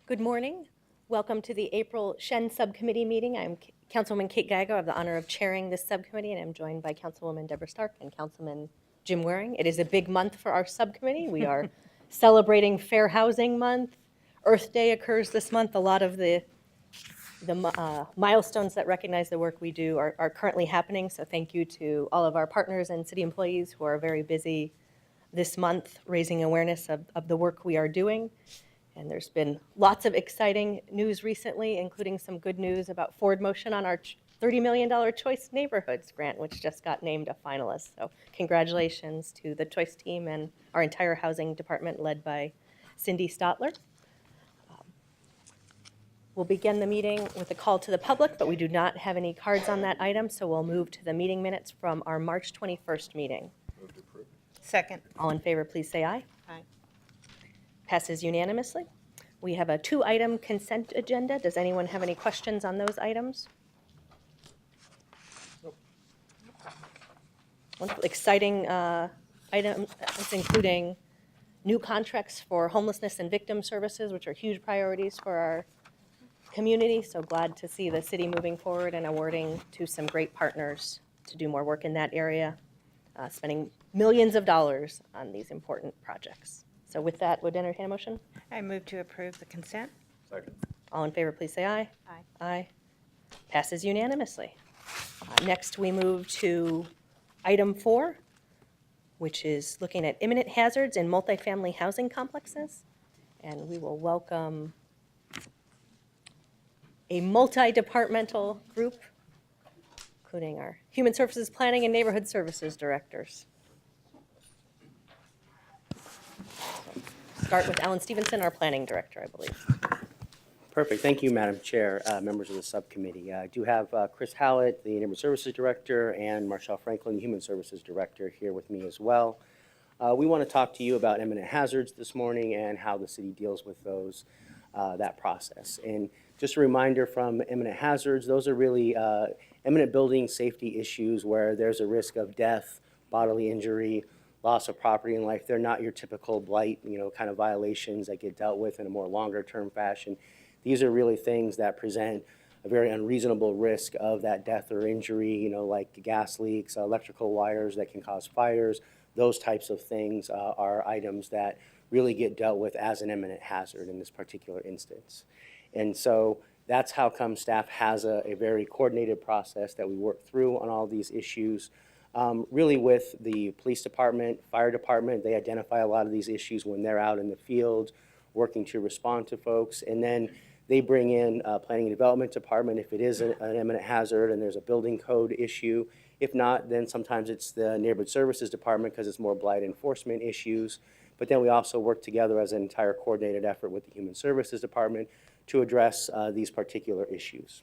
Good morning. Welcome to the April Shen Subcommittee meeting. I'm Councilwoman Kate Geiger. I have the honor of chairing this subcommittee, and I'm joined by Councilwoman Deborah Stark and Councilman Jim Waring. It is a big month for our subcommittee. We are celebrating Fair Housing Month. Earth Day occurs this month. A lot of the milestones that recognize the work we do are currently happening, so thank you to all of our partners and city employees who are very busy this month raising awareness of the work we are doing. And there's been lots of exciting news recently, including some good news about forward motion on our $30 million Choice Neighborhoods grant, which just got named a finalist. So congratulations to the Choice team and our entire housing department led by Cindy Stotler. We'll begin the meeting with a call to the public, but we do not have any cards on that item, so we'll move to the meeting minutes from our March 21st meeting. Move to approve. Second. All in favor, please say aye. Aye. Passes unanimously. We have a 2-item consent agenda. Does anyone have any questions on those items? Nope. Wonderful. Exciting items, including new contracts for homelessness and victim services, which are huge priorities for our community. So glad to see the city moving forward and awarding to some great partners to do more work in that area, spending millions of dollars on these important projects. So with that, would entertain a motion? I move to approve the consent. Second. All in favor, please say aye. Aye. Aye. Passes unanimously. Next, we move to item 4, which is looking at imminent hazards in multifamily housing complexes. And we will welcome a multi-departmental group, including our Human Services Planning and Neighborhood Services Directors. Start with Alan Stevenson, our Planning Director, I believe. Perfect. Thank you, Madam Chair, members of the subcommittee. I do have Chris Hallett, the Neighborhood Services Director, and Marshall Franklin, the Human Services Director, here with me as well. We want to talk to you about imminent hazards this morning and how the city deals with those, that process. And just a reminder from imminent hazards, those are really imminent building safety issues where there's a risk of death, bodily injury, loss of property and life. They're not your typical blight, kind of violations that get dealt with in a more longer term fashion. These are really things that present a very unreasonable risk of that death or injury, like gas leaks, electrical wires that can cause fires. Those types of things are items that really get dealt with as an imminent hazard in this particular instance. And so that's how come staff has a very coordinated process that we work through on all these issues. Really with the police department, fire department, they identify a lot of these issues when they're out in the field working to respond to folks. And then they bring in planning and development department if it is an imminent hazard and there's a building code issue. If not, then sometimes it's the neighborhood services department because it's more blight enforcement issues. But then we also work together as an entire coordinated effort with the human services department to address these particular issues.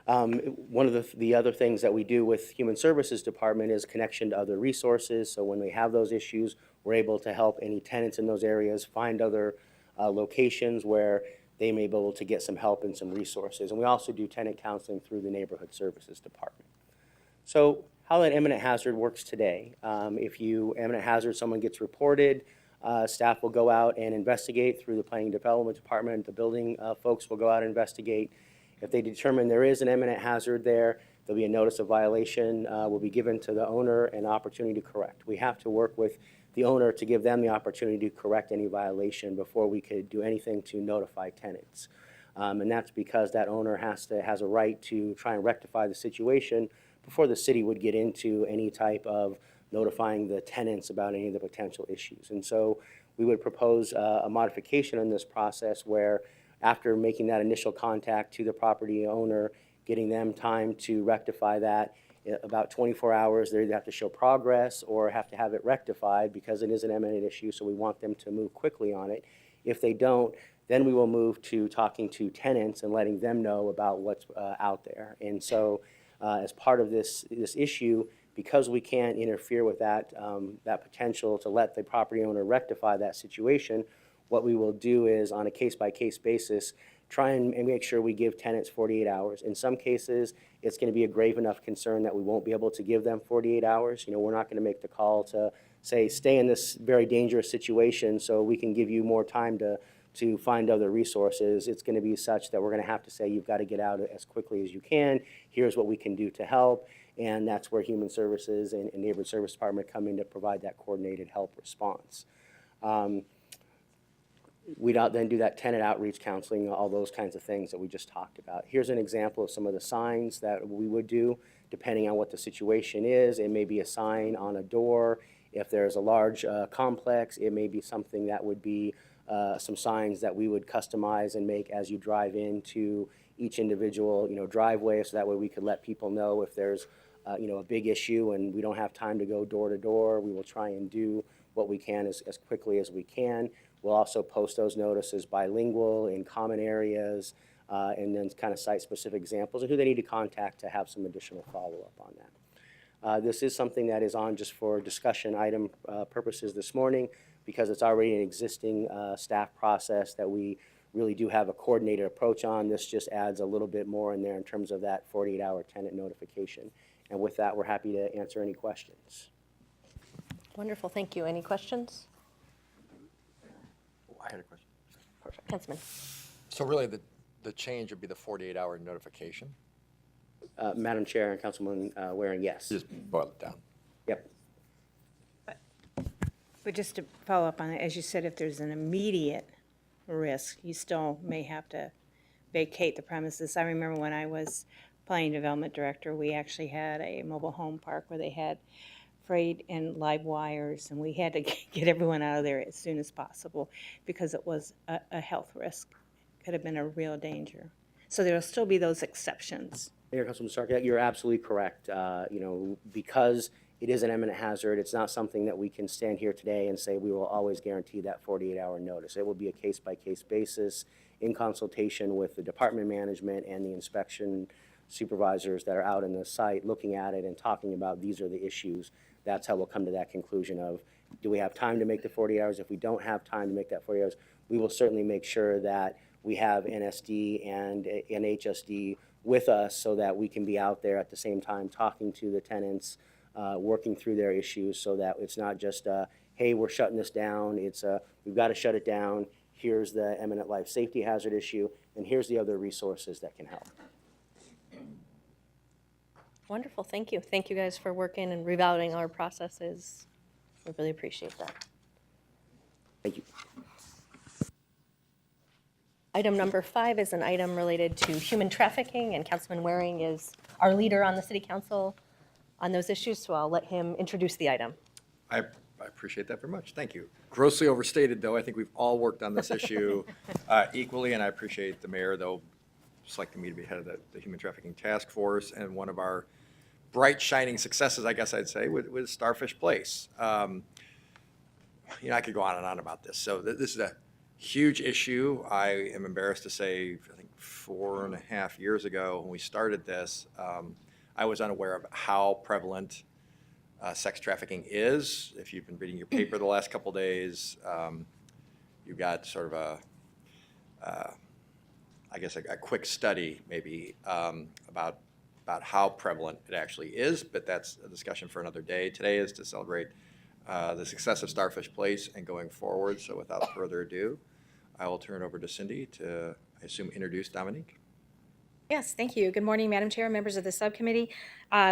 One of the other things that we do with Human Services Department is connection to other resources. So when we have those issues, we're able to help any tenants in those areas find other locations where they may be able to get some help and some resources. And we also do tenant counseling through the Neighborhood Services Department. So how that imminent hazard works today. If imminent hazard, someone gets reported, staff will go out and investigate through the Planning and Development Department. The building folks will go out and investigate. If they determine there is an imminent hazard there, there'll be a notice of violation will be given to the owner and an opportunity to correct. We have to work with the owner to give them the opportunity to correct any violation before we could do anything to notify tenants. And that's because that owner has a right to try and rectify the situation before the city would get into any type of notifying the tenants about any of the potential issues. And so we would propose a modification in this process where after making that initial contact to the property owner, getting them time to rectify that, about 24 hours, they either have to show progress or have to have it rectified because it is an imminent issue, so we want them to move quickly on it. If they don't, then we will move to talking to tenants and letting them know about what's out there. And so as part of this issue, because we can't interfere with that potential to let the property owner rectify that situation, what we will do is on a case-by-case basis try and make sure we give tenants 48 hours. In some cases, it's going to be a grave enough concern that we won't be able to give them 48 hours. We're not going to make the call to say, stay in this very dangerous situation so we can give you more time to to find other resources, it's going to be such that we're going to have to say, you've got to get out as quickly as you can. Here's what we can do to help. And that's where Human Services and Neighborhood Service Department come in to provide that coordinated help response. We'd then do that tenant outreach counseling, all those kinds of things that we just talked about. Here's an example of some of the signs that we would do, depending on what the situation is. It may be a sign on a door. If there's a large complex, it may be something that would be some signs that we would customize and make as you drive into each individual, driveway, so that way we could let people know if there's, a big issue and we don't have time to go door to door. We will try and do what we can as quickly as we can. We'll also post those notices bilingual in common areas, and then kind of cite specific examples of who they need to contact to have some additional follow-up on that. This is something that is on just for discussion item purposes this morning, because it's already an existing staff process that we really do have a coordinated approach on. This just adds a little bit more in there in terms of that 48-hour tenant notification. And with that, we're happy to answer any questions. Wonderful, thank you. Any questions? I had a question. Perfect. Councilman. So really, the change would be the 48-hour notification? Madam Chair and Councilman Waring, yes. Just boil it down. Yep. But just to follow up on it, as you said, if there's an immediate risk, you still may have to vacate the premises. I remember when I was planning development director, we actually had a mobile home park where they had frayed and live wires, and we had to get everyone out of there as soon as possible because it was a health risk. Could have been a real danger. So there will still be those exceptions. Mayor, Councilman Stark, you're absolutely correct. Because it is an imminent hazard, it's not something that we can stand here today and say we will always guarantee that 48-hour notice. It will be a case-by-case basis in consultation with the department management and the inspection supervisors that are out in the site looking at it and talking about these are the issues. That's how we'll come to that conclusion of, do we have time to make the 40 hours? If we don't have time to make that 40 hours, we will certainly make sure that we have NSD and NHSD with us so that we can be out there at the same time talking to the tenants, working through their issues, so that it's not just, hey, we're shutting this down. It's, we've got to shut it down. Here's the imminent life safety hazard issue, and here's the other resources that can help. Wonderful, thank you. Thank you guys for working and revalidating our processes. We really appreciate that. Thank you. Item number 5 is an item related to human trafficking, and Councilman Waring is our leader on the City Council on those issues, so I'll let him introduce the item. I appreciate that very much. Thank you. Grossly overstated, though. I think we've all worked on this issue equally, and I appreciate the mayor, though, selecting me to be head of the Human Trafficking Task Force. And one of our bright, shining successes, I guess I'd say, was Starfish Place. I could go on and on about this. So this is a huge issue. I am embarrassed to say, I think 4.5 years ago when we started this, I was unaware of how prevalent sex trafficking is. If you've been reading your paper the last couple days, you've got sort of a quick study maybe about how prevalent it actually is, but that's a discussion for another day. Today is to celebrate the success of Starfish Place and going forward. So without further ado, I will turn it over to Cindy to, I assume, introduce Dominique. Yes, thank you. Good morning, Madam Chair, members of the subcommittee.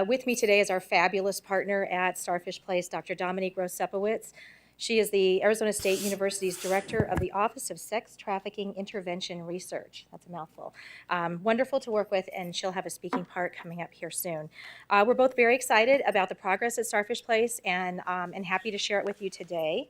With me today is our fabulous partner at Starfish Place, Dr. Dominique Rosepowitz. She is the Arizona State University's Director of the Office of Sex Trafficking Intervention Research. That's a mouthful. Wonderful to work with, and she'll have a speaking part coming up here soon. We're both very excited about the progress at Starfish Place and happy to share it with you today.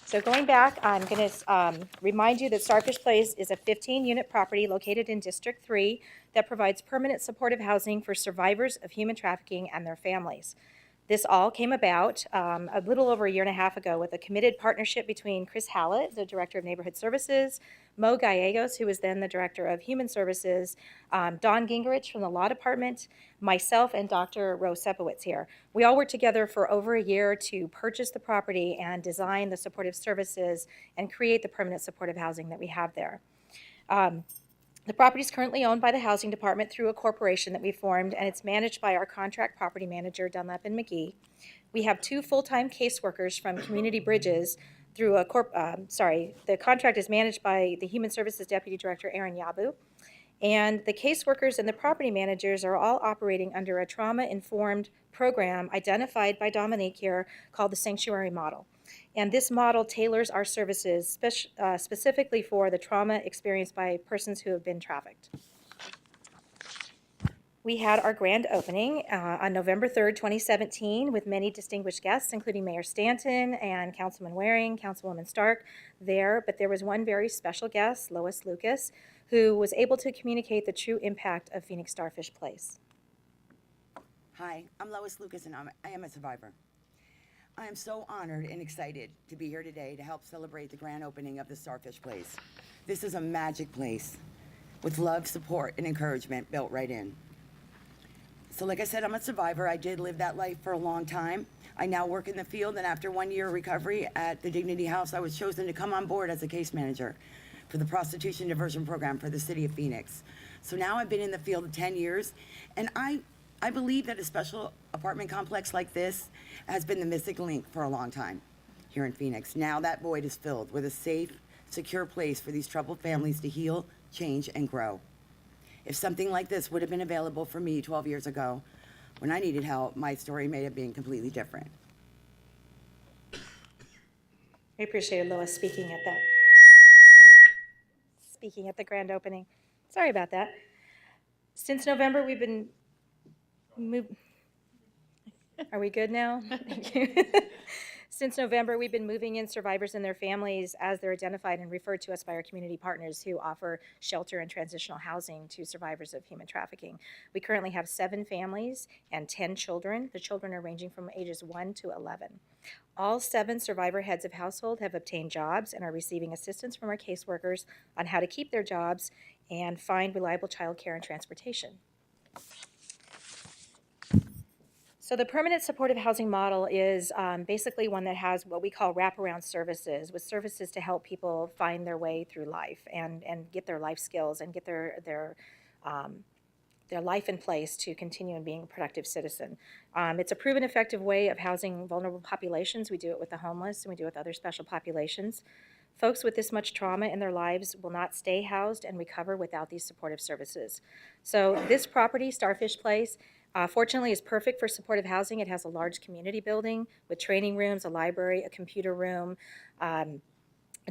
So going back, I'm going to remind you that Starfish Place is a 15-unit property located in District 3 that provides permanent supportive housing for survivors of human trafficking and their families. This all came about a little over 1.5 years ago with a committed partnership between Chris Hallett, the Director of Neighborhood Services, Mo Gallegos, who was then the Director of Human Services, Don Gingerich from the Law Department, myself, and Dr. Rosepowitz here. We all worked together for over a year to purchase the property and design the supportive services and create the permanent supportive housing that we have there. The property is currently owned by the Housing Department through a corporation that we formed, and it's managed by our contract property manager, Dunlap and McGee. We have 2 full-time caseworkers from Community Bridges through the contract is managed by the Human Services Deputy Director, Aaron Yabu. And the caseworkers and the property managers are all operating under a trauma-informed program identified by Dominique here called the Sanctuary Model. And this model tailors our services specifically for the trauma experienced by persons who have been trafficked. We had our grand opening on November 3rd, 2017, with many distinguished guests, including Mayor Stanton and Councilman Waring, Councilwoman Stark there. But there was one very special guest, Lois Lucas, who was able to communicate the true impact of Phoenix Starfish Place. Hi, I'm Lois Lucas, and I am a survivor. I am so honored and excited to be here today to help celebrate the grand opening of the Starfish Place. This is a magic place with love, support, and encouragement built right in. So like I said, I'm a survivor. I did live that life for a long time. I now work in the field, and after 1 year of recovery at the Dignity House, I was chosen to come on board as a case manager for the Prostitution Diversion Program for the City of Phoenix. So now I've been in the field 10 years, and I believe that a special apartment complex like this has been the missing link for a long time here in Phoenix. Now that void is filled with a safe, secure place for these troubled families to heal, change, and grow. If something like this would have been available for me 12 years ago, when I needed help, my story may have been completely different. We appreciated Lois speaking at the grand opening. Sorry about that. Since November, we've been Are we good now? Thank you. Since November, we've been moving in survivors and their families as they're identified and referred to us by our community partners who offer shelter and transitional housing to survivors of human trafficking. We currently have 7 families and 10 children. The children are ranging from ages 1 to 11. All 7 survivor heads of household have obtained jobs and are receiving assistance from our caseworkers on how to keep their jobs and find reliable childcare and transportation. So the permanent supportive housing model is basically one that has what we call wraparound services, with services to help people find their way through life and get their life skills and get their life in place to continue in being a productive citizen. It's a proven effective way of housing vulnerable populations. We do it with the homeless and we do it with other special populations. Folks with this much trauma in their lives will not stay housed and recover without these supportive services. So this property, Starfish Place, fortunately is perfect for supportive housing. It has a large community building with training rooms, a library, a computer room, a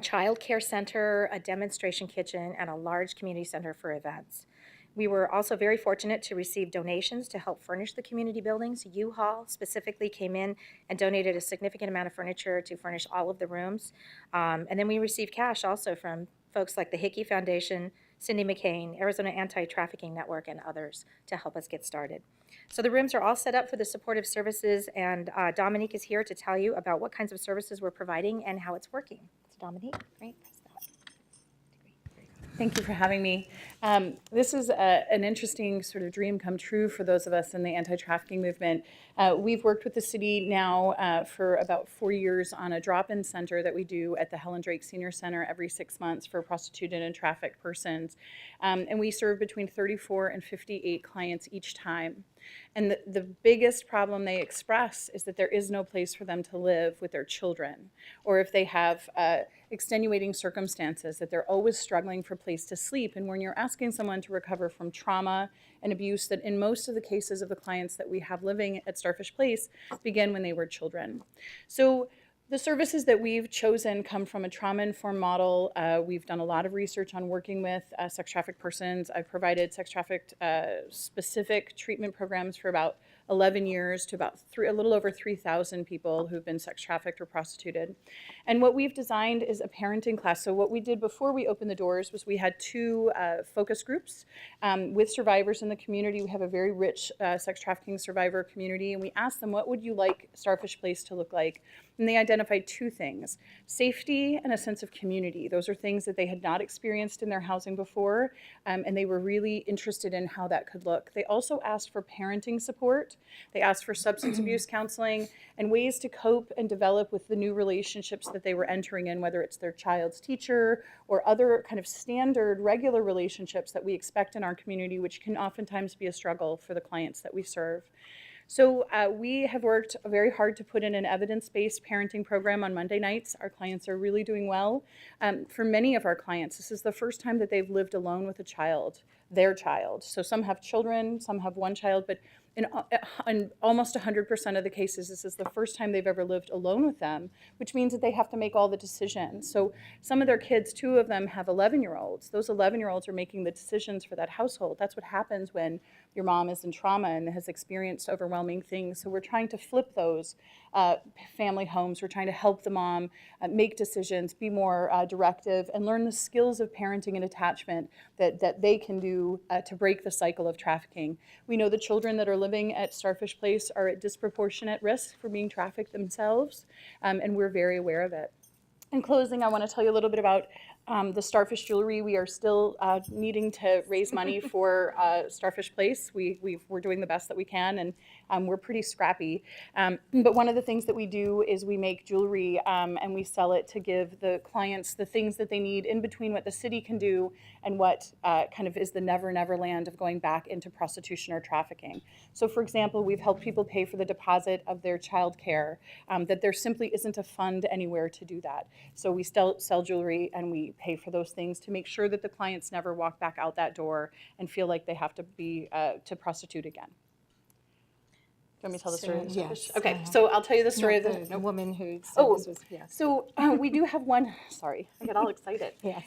child care center, a demonstration kitchen, and a large community center for events. We were also very fortunate to receive donations to help furnish the community buildings. U-Haul specifically came in and donated a significant amount of furniture to furnish all of the rooms. And then we received cash also from folks like the Hickey Foundation, Cindy McCain, Arizona Anti-Trafficking Network, and others to help us get started. So the rooms are all set up for the supportive services, and Dominique is here to tell you about what kinds of services we're providing and how it's working. So Dominique, great. Thank you for having me. This is an interesting sort of dream come true for those of us in the anti-trafficking movement. We've worked with the city now for about 4 years on a drop-in center that we do at the Helen Drake Senior Center every 6 months for prostituted and trafficked persons. And we serve between 34 and 58 clients each time. And the biggest problem they express is that there is no place for them to live with their children, or if they have extenuating circumstances, that they're always struggling for a place to sleep. And when you're asking someone to recover from trauma and abuse, that in most of the cases of the clients that we have living at Starfish Place begin when they were children. So the services that we've chosen come from a trauma-informed model. We've done a lot of research on working with sex trafficked persons. I've provided sex trafficked specific treatment programs for about 11 years to about a little over 3,000 people who've been sex trafficked or prostituted. And what we've designed is a parenting class. So what we did before we opened the doors was we had 2 focus groups with survivors in the community. We have a very rich sex trafficking survivor community, and we asked them, what would you like Starfish Place to look like? And they identified 2 things: safety and a sense of community. Those are things that they had not experienced in their housing before, and they were really interested in how that could look. They also asked for parenting support. They asked for substance abuse counseling and ways to cope and develop with the new relationships that they were entering in, whether it's their child's teacher or other kind of standard, regular relationships that we expect in our community, which can oftentimes be a struggle for the clients that we serve. So we have worked very hard to put in an evidence-based parenting program on Monday nights. Our clients are really doing well. For many of our clients, this is the first time that they've lived alone with a child, their child. So some have children, some have one child, but in almost 100% of the cases, this is the first time they've ever lived alone with them, which means that they have to make all the decisions. So some of their kids, 2 of them have 11-year-olds. Those 11-year-olds are making the decisions for that household. That's what happens when your mom is in trauma and has experienced overwhelming things. So we're trying to flip those family homes. We're trying to help the mom make decisions, be more directive, and learn the skills of parenting and attachment that they can do to break the cycle of trafficking. We know the children that are living at Starfish Place are at disproportionate risk for being trafficked themselves, and we're very aware of it. In closing, I want to tell you a little bit about the Starfish Jewelry. We are still needing to raise money for Starfish Place. We're doing the best that we can, and we're pretty scrappy. But one of the things that we do is we make jewelry and we sell it to give the clients the things that they need in between what the city can do and what kind of is the never land of going back into prostitution or trafficking. So for example, we've helped people pay for the deposit of their child care, that there simply isn't a fund anywhere to do that. So we still sell jewelry and we pay for those things to make sure that the clients never walk back out that door and feel like they have to be to prostitute again. Do you want me to tell the story of the Starfish? Yes. Okay, so I'll tell you the story of The woman who said Oh, this was, yes. So we do have one, sorry, I got all excited. Yes.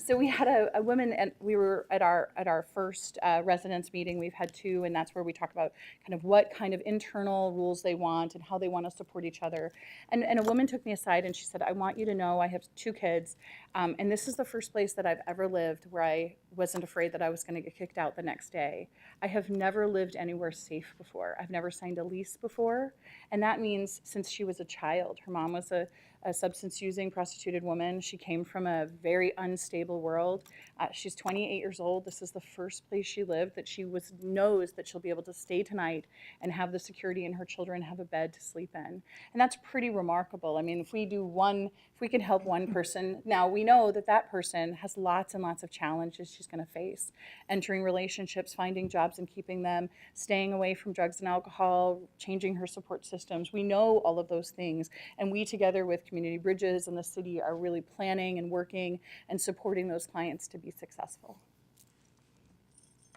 So we had a woman, and we were at our first residence meeting. We've had 2, and that's where we talk about kind of what kind of internal rules they want and how they want to support each other. And a woman took me aside and she said, I want you to know I have 2 kids, and this is the first place that I've ever lived where I wasn't afraid that I was going to get kicked out the next day. I have never lived anywhere safe before. I've never signed a lease before. And that means since she was a child, her mom was a substance using prostituted woman. She came from a very unstable world. She's 28 years old. This is the first place she lived that she knows that she'll be able to stay tonight and have the security and her children have a bed to sleep in. And that's pretty remarkable. I mean, if we can help one person, now we know that that person has lots and lots of challenges she's going to face. Entering relationships, finding jobs and keeping them, staying away from drugs and alcohol, changing her support systems. We know all of those things. And we together with Community Bridges and the city are really planning and working and supporting those clients to be successful.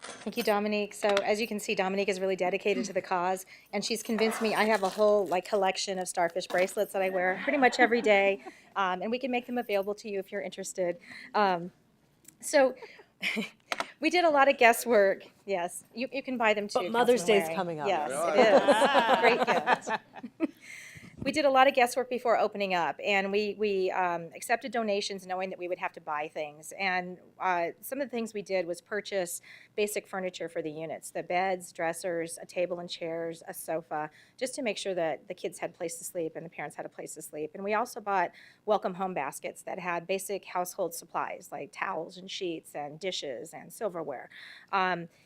Thank you, Dominique. So as you can see, Dominique is really dedicated to the cause, and she's convinced me. I have a whole collection of Starfish bracelets that I wear pretty much every day, and we can make them available to you if you're interested. So we did a lot of guesswork. Yes, you can buy them too. But Mother's Day is Councilman coming up. Yes, it is. Great gift. We did a lot of guesswork before opening up, and we accepted donations knowing that we would have to buy things. And some of the things we did was purchase basic furniture for the units, the beds, dressers, a table and chairs, a sofa, just to make sure that the kids had a place to sleep and the parents had a place to sleep. And we also bought welcome home baskets that had basic household supplies like towels and sheets and dishes and silverware.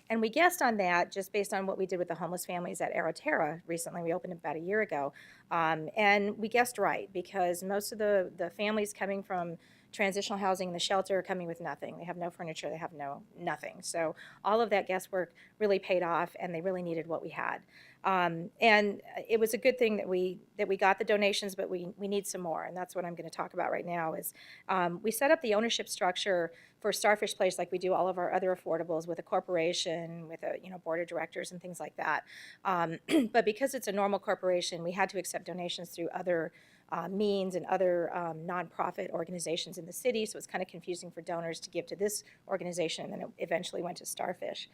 And we guessed on that just based on what we did with the homeless families at Aeroterra recently. We opened about a year ago. And we guessed right because most of the families coming from transitional housing in the shelter are coming with nothing. They have no furniture, they have nothing. So all of that guesswork really paid off, and they really needed what we had. And it was a good thing that we got the donations, but we need some more, and that's what I'm going to talk about right now. Is we set up the ownership structure for Starfish Place like we do all of our other affordables with a corporation, with a board of directors and things like that. But because it's a normal corporation, we had to accept donations through other means and other nonprofit organizations in the city, so it's kind of confusing for donors to give to this organization, and then it eventually went to Starfish.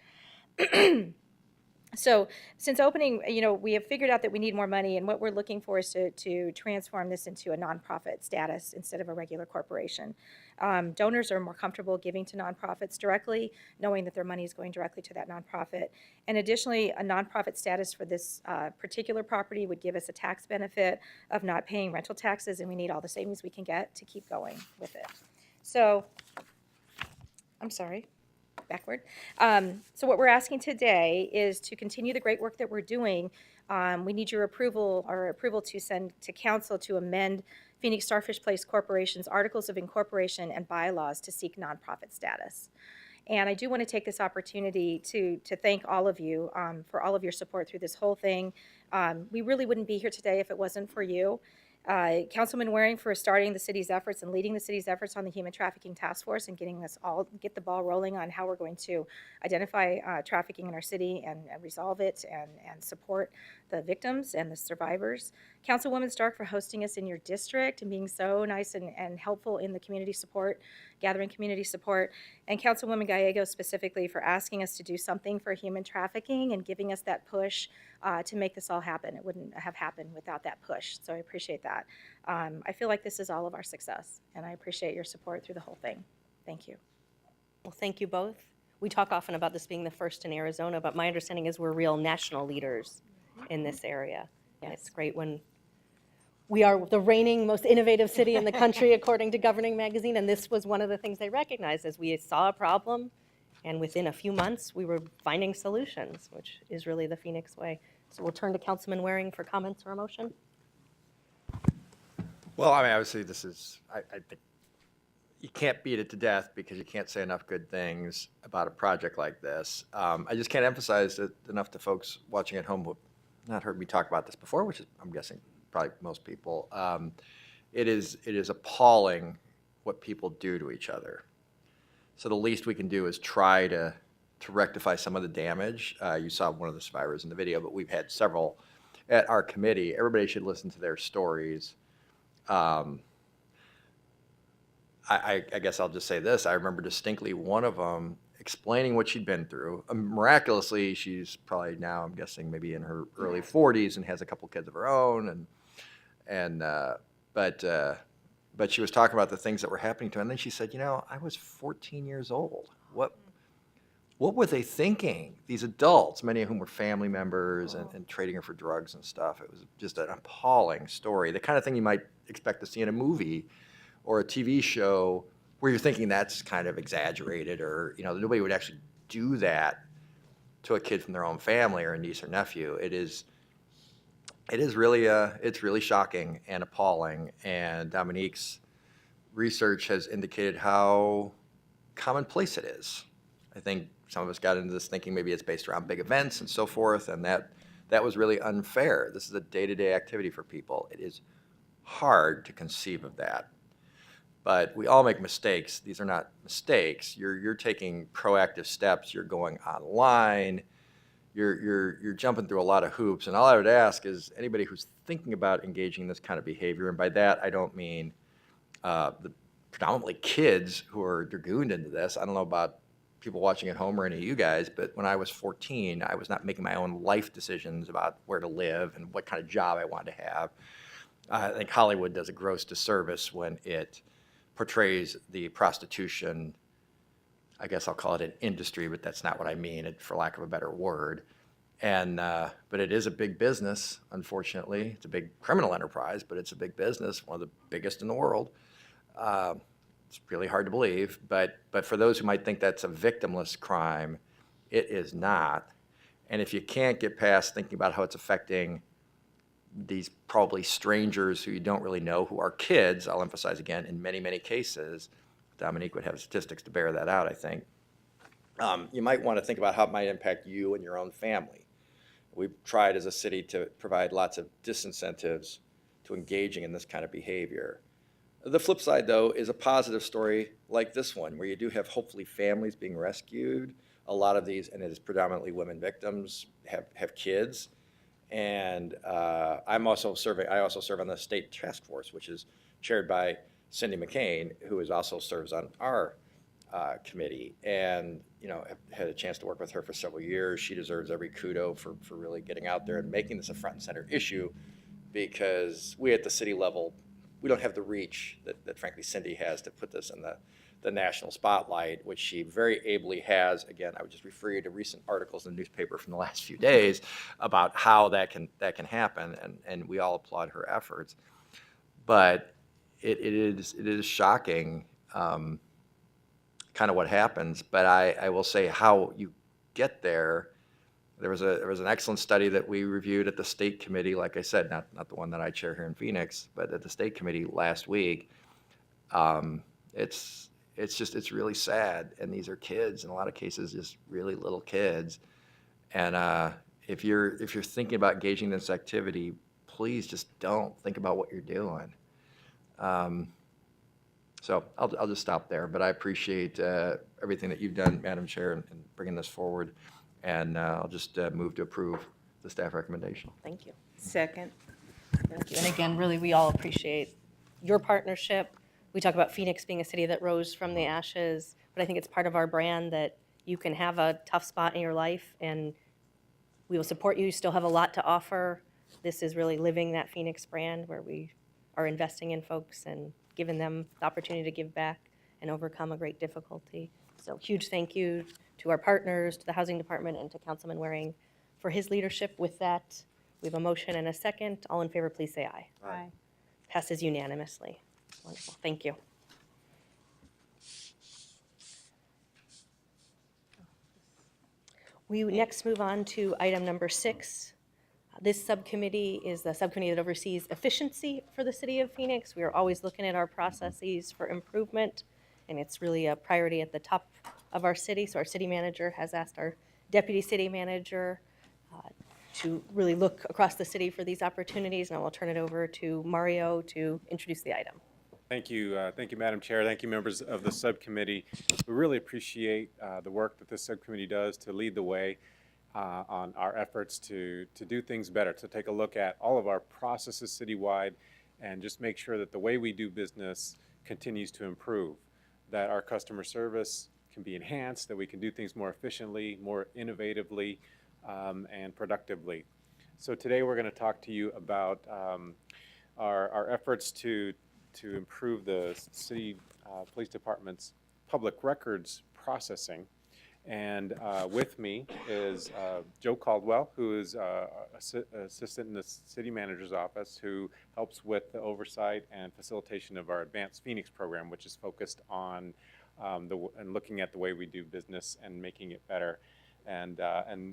So since opening, we have figured out that we need more money, and what we're looking for is to transform this into a nonprofit status instead of a regular corporation. Donors are more comfortable giving to nonprofits directly, knowing that their money is going directly to that nonprofit. And additionally, a nonprofit status for this particular property would give us a tax benefit of not paying rental taxes, and we need all the savings we can get to keep going with it. So, I'm sorry. Backward. So what we're asking today is to continue the great work that we're doing. We need your approval to send to council to amend Phoenix Starfish Place Corporation's Articles of Incorporation and bylaws to seek nonprofit status. And I do want to take this opportunity to thank all of you for all of your support through this whole thing. We really wouldn't be here today if it wasn't for you. Councilman Waring for starting the city's efforts and leading the city's efforts on the Human Trafficking Task Force and get the ball rolling on how we're going to identify trafficking in our city and resolve it and support the victims and the survivors. Councilwoman Stark for hosting us in your district and being so nice and helpful in the community support, gathering community support. And Councilwoman Gallego specifically for asking us to do something for human trafficking and giving us that push to make this all happen. It wouldn't have happened without that push, so I appreciate that. I feel like this is all of our success, and I appreciate your support through the whole thing. Thank you. Well, thank you both. We talk often about this being the first in Arizona, but my understanding is we're real national leaders in this area. And it's great when we are the reigning most innovative city in the country, according to Governing Magazine, and this was one of the things they recognized as we saw a problem, and within a few months, we were finding solutions, which is really the Phoenix way. So we'll turn to Councilman Waring for comments or a motion. Well, I mean, obviously, this is, I think you can't beat it to death because you can't say enough good things about a project like this. I just can't emphasize it enough to folks watching at home who have not heard me talk about this before, which is, I'm guessing, probably most people. It is appalling what people do to each other. So the least we can do is try to rectify some of the damage. You saw one of the survivors in the video, but we've had several at our committee. Everybody should listen to their stories. I guess I'll just say this. I remember distinctly one of them explaining what she'd been through. Miraculously, she's probably now, I'm guessing, maybe in her early 40s and has a couple kids of her own. But she was talking about the things that were happening to her. And then she said, I was 14 years old. What were they thinking? These adults, many of whom were family members and trading her for drugs and stuff. It was just an appalling story. The kind of thing you might expect to see in a movie or a TV show where you're thinking that's kind of exaggerated or, nobody would actually do that to a kid from their own family or a niece or nephew. It is really, it's really shocking and appalling. And Dominique's research has indicated how commonplace it is. I think some of us got into this thinking maybe it's based around big events and so forth, and that was really unfair. This is a day-to-day activity for people. It is hard to conceive of that. But we all make mistakes. These are not mistakes. You're taking proactive steps. You're going online. You're jumping through a lot of hoops. And all I would ask is anybody who's thinking about engaging in this kind of behavior, and by that I don't mean the predominantly kids who are dragooned into this. I don't know about people watching at home or any of you guys, but when I was 14, I was not making my own life decisions about where to live and what kind of job I wanted to have. I think Hollywood does a gross disservice when it portrays the prostitution, I guess I'll call it an industry, but that's not what I mean, for lack of a better word. But it is a big business, unfortunately. It's a big criminal enterprise, but it's a big business, one of the biggest in the world. It's really hard to believe, but for those who might think that's a victimless crime, it is not. And if you can't get past thinking about how it's affecting these probably strangers who you don't really know, who are kids, I'll emphasize again, in many, many cases, Dominique would have statistics to bear that out, I think. You might want to think about how it might impact you and your own family. We've tried as a city to provide lots of disincentives to engaging in this kind of behavior. The flip side, though, is a positive story like this one, where you do have hopefully families being rescued. A lot of these, and it is predominantly women victims, have kids. And I also serve on the state task force, which is chaired by Cindy McCain, who also serves on our committee. And, I've had a chance to work with her for several years. She deserves every kudo for really getting out there and making this a front and center issue, because we at the city level, we don't have the reach that frankly Cindy has to put this in the national spotlight, which she very ably has. Again, I would just refer you to recent articles in the newspaper from the last few days about how that can happen, and we all applaud her efforts. But it is shocking, kind of what happens. But I will say how you get there. There was an excellent study that we reviewed at the state committee, like I said, not the one that I chair here in Phoenix, but at the state committee last week. It's it's really sad. And these are kids, in a lot of cases, just really little kids. And if you're thinking about engaging in this activity, please just don't think about what you're doing. So I'll just stop there, but I appreciate everything that you've done, Madam Chair, in bringing this forward. And I'll just move to approve the staff recommendation. Thank you. Second. Thank you. And again, really, we all appreciate your partnership. We talk about Phoenix being a city that rose from the ashes, but I think it's part of our brand that you can have a tough spot in your life, and we will support you. You still have a lot to offer. This is really living that Phoenix brand where we are investing in folks and giving them the opportunity to give back and overcome a great difficulty. So huge thank you to our partners, to the Housing Department, and to Councilman Waring for his leadership. With that, we have a motion and a second. All in favor, please say aye. Aye. Passes unanimously. Wonderful. Thank you. We next move on to item number 6. This subcommittee is the subcommittee that oversees efficiency for the city of Phoenix. We are always looking at our processes for improvement, and it's really a priority at the top of our city. So our city manager has asked our deputy city manager to really look across the city for these opportunities, and I will turn it over to Mario to introduce the item. Thank you, Madam Chair. Thank you, members of the subcommittee. We really appreciate the work that this subcommittee does to lead the way on our efforts to do things better, to take a look at all of our processes citywide and just make sure that the way we do business continues to improve, that our customer service can be enhanced, that we can do things more efficiently, more innovatively, and productively. So today we're going to talk to you about our efforts to improve the city police department's public records processing. And with me is Joe Caldwell, who is assistant in the city manager's office, who helps with the oversight and facilitation of our Advanced Phoenix program, which is focused on and looking at the way we do business and making it better. And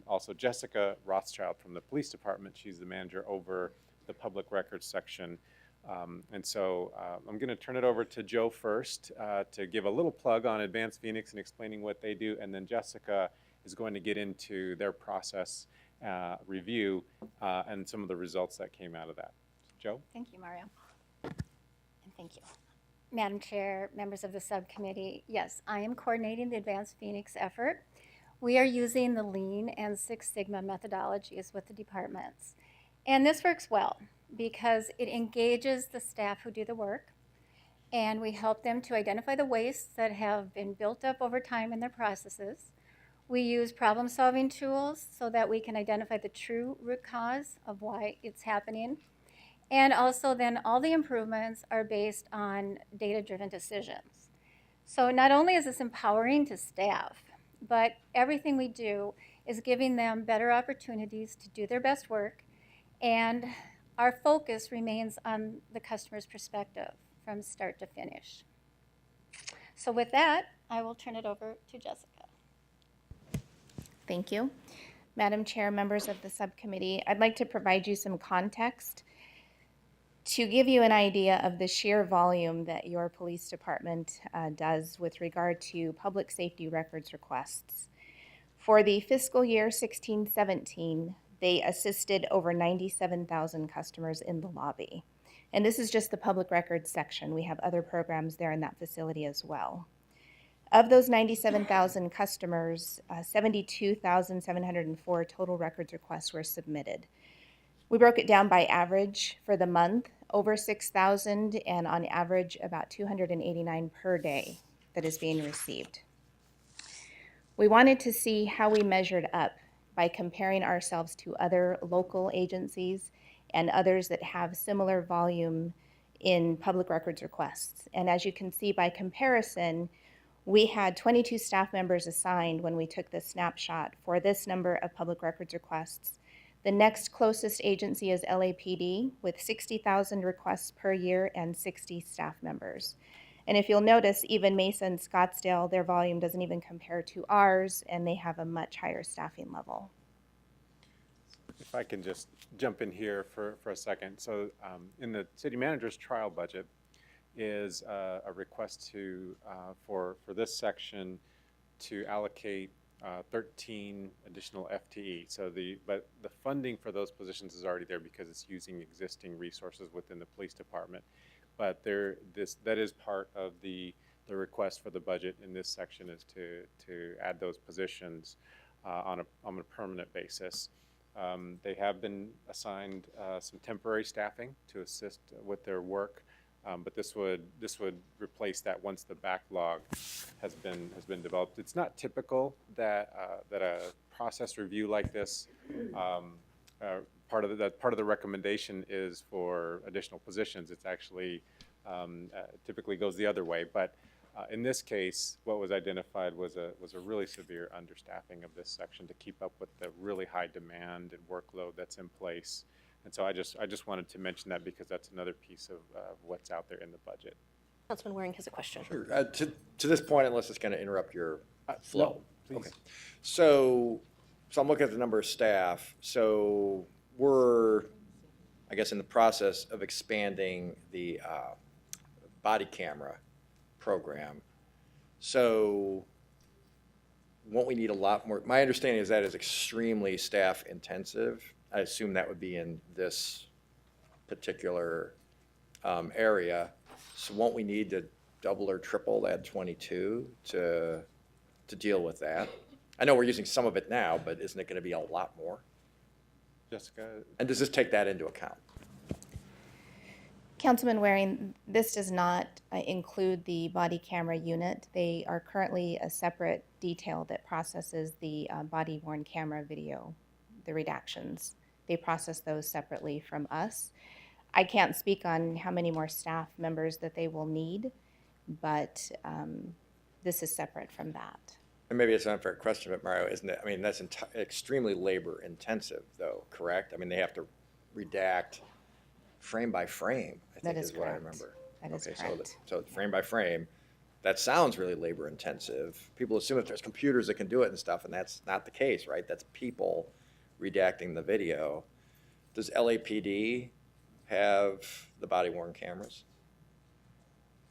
also Jessica Rothschild from the police department. She's the manager over the public records section. And so I'm going to turn it over to Joe first to give a little plug on Advanced Phoenix and explaining what they do, and then Jessica is going to get into their process review and some of the results that came out of that. Joe? Thank you, Mario. And thank you. Madam Chair, members of the subcommittee, yes, I am coordinating the Advanced Phoenix effort. We are using the Lean and Six Sigma methodologies with the departments. And this works well because it engages the staff who do the work, and we help them to identify the wastes that have been built up over time in their processes. We use problem-solving tools so that we can identify the true root cause of why it's happening. And also then all the improvements are based on data-driven decisions. So not only is this empowering to staff, but everything we do is giving them better opportunities to do their best work, and our focus remains on the customer's perspective from start to finish. So with that, I will turn it over to Jessica. Thank you. Madam Chair, members of the subcommittee, I'd like to provide you some context to give you an idea of the sheer volume that your police department does with regard to public safety records requests. For the fiscal year 16-17, they assisted over 97,000 customers in the lobby. And this is just the public records section. We have other programs there in that facility as well. Of those 97,000 customers, 72,704 total records requests were submitted. We broke it down by average for the month, over 6,000, and on average about 289 per day that is being received. We wanted to see how we measured up by comparing ourselves to other local agencies and others that have similar volume in public records requests. And as you can see by comparison, we had 22 staff members assigned when we took this snapshot for this number of public records requests. The next closest agency is LAPD with 60,000 requests per year and 60 staff members. And if you'll notice, even Mesa and Scottsdale, their volume doesn't even compare to ours, and they have a much higher staffing level. If I can just jump in here for a second. So in the city manager's trial budget, is a request to, for this section to allocate 13 additional FTE. So but the funding for those positions is already there because it's using existing resources within the police department. But that is part of the request for the budget in this section is to add those positions on a permanent basis. They have been assigned some temporary staffing to assist with their work, but this would replace that once the backlog has been developed. It's not typical that a process review like this, part of the recommendation is for additional positions. It's actually typically goes the other way, but in this case, what was identified was a really severe understaffing of this section to keep up with the really high demand and workload that's in place. And so I just wanted to mention that because that's another piece of what's out there in the budget. Councilman Waring has a question. Sure. To this point, unless it's going to interrupt your flow. No, please. Okay. So I'm looking at the number of staff. So we're, I guess, in the process of expanding the body camera program. So won't we need a lot more? My understanding is that is extremely staff intensive. I assume that would be in this particular area. So won't we need to double or triple that 22 to deal with that? I know we're using some of it now, but isn't it going to be a lot more? Jessica? And does this take that into account? Councilman Waring, this does not include the body camera unit. They are currently a separate detail that processes the body-worn camera video, the redactions. They process those separately from us. I can't speak on how many more staff members that they will need, but this is separate from that. And maybe it's an unfair question, but Mario, isn't it? I mean, that's extremely labor intensive, though, correct? I mean, they have to redact frame by frame, I That think is is what I correct. remember. That is Okay, correct. so frame by frame, that sounds really labor intensive. People assume that there's computers that can do it and stuff, and that's not the case, right? That's people redacting the video. Does LAPD have the body-worn cameras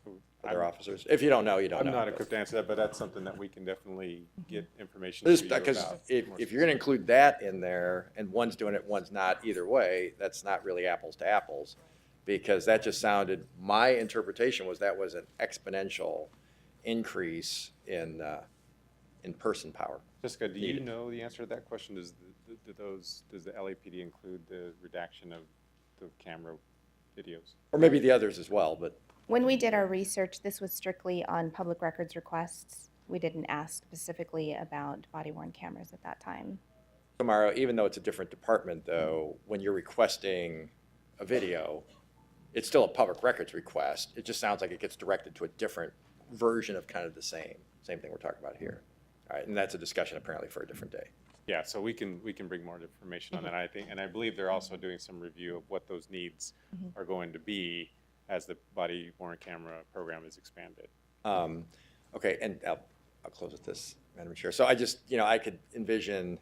for their officers? If you don't know, you don't know. I'm not but- equipped to answer that, but that's something that we can definitely get information This, to you because about. if you're gonna include that in there, and one's doing it, one's not, either way, that's not really apples to apples. Because that just sounded, my interpretation was that was an exponential increase in person power. Jessica, do you needed. know the answer to that question? Does the LAPD include the redaction of the camera videos? Or maybe the others as well, but When we did our research, this was strictly on public records requests. We didn't ask specifically about body-worn cameras at that time. tomorrow, even though it's a different department though, when you're requesting a video, it's still a public records request. It just sounds like it gets directed to a different version of kind of the same thing we're talking about here. All right, and that's a discussion apparently for a different day. Yeah, so we can bring more information on that. I think, and I believe they're also doing some review of what those needs are going to be as the body worn camera program is expanded. Okay, and I'll close with this, Madam Chair. So I just, I could envision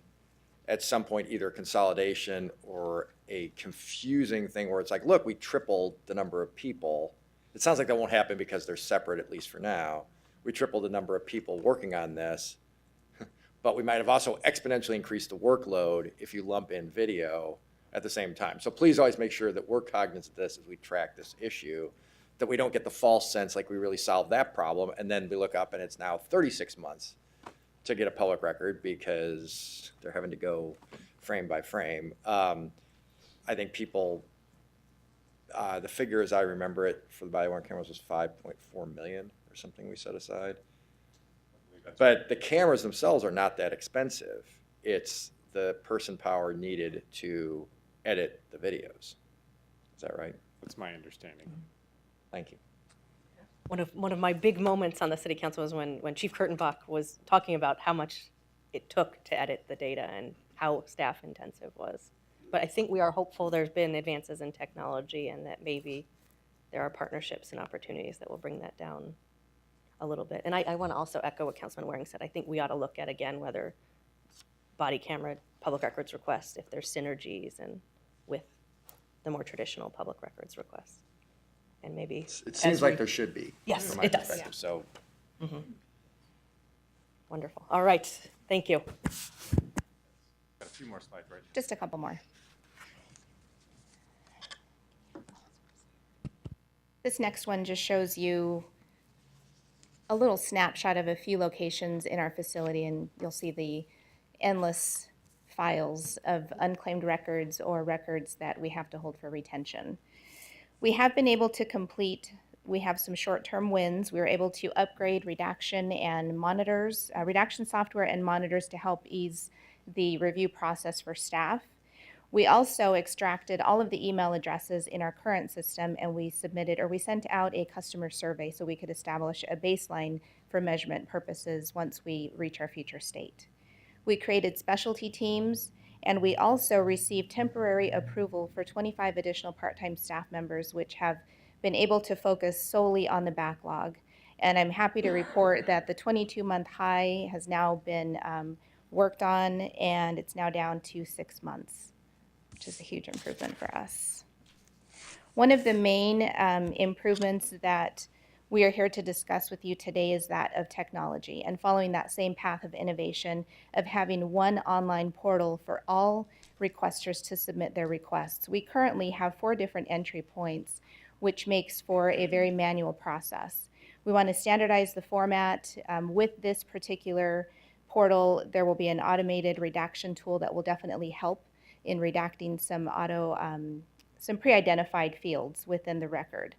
at some point either consolidation or a confusing thing where it's like, look, we tripled the number of people. It sounds like that won't happen because they're separate, at least for now. We tripled the number of people working on this, but we might have also exponentially increased the workload if you lump in video at the same time. So please always make sure that we're cognizant of this as we track this issue, that we don't get the false sense like we really solved that problem, and then we look up and it's now 36 months to get a public record because they're having to go frame by frame. I think people, the figure as I remember it for the body-worn cameras was 5.4 million or something we set aside. But the cameras themselves are not that expensive. It's the person power needed to edit the videos. Is that right? That's my understanding. Thank you. One of my big moments on the city council was when Chief Kurtenbach was talking about how much it took to edit the data and how staff intensive was. But I think we are hopeful there's been advances in technology and that maybe there are partnerships and opportunities that will bring that down a little bit. And I want to also echo what Councilman Waring said. I think we ought to look at again whether body camera public records requests, if there's synergies and with the more traditional public records requests. and maybe. It as seems like we- there should be. Yes, from my it does. perspective. So Wonderful. All right, thank you. Got a few more slides, right? Just a couple more. This next one just shows you a little snapshot of a few locations in our facility, and you'll see the endless files of unclaimed records or records that we have to hold for retention. We have been able to complete, we have some short-term wins. We were able to upgrade redaction and monitors, redaction software and monitors to help ease the review process for staff. We also extracted all of the email addresses in our current system, and we submitted, or we sent out a customer survey so we could establish a baseline for measurement purposes once we reach our future state. We created specialty teams, and we also received temporary approval for 25 additional part-time staff members, which have been able to focus solely on the backlog. And I'm happy to report that the 22-month high has now been worked on, and it's now down to 6 months, which is a huge improvement for us. One of the main improvements that we are here to discuss with you today is that of technology, and following that same path of innovation of having one online portal for all requesters to submit their requests. We currently have 4 different entry points, which makes for a very manual process. We want to standardize the format. With this particular portal, there will be an automated redaction tool that will definitely help in redacting some pre-identified fields within the record.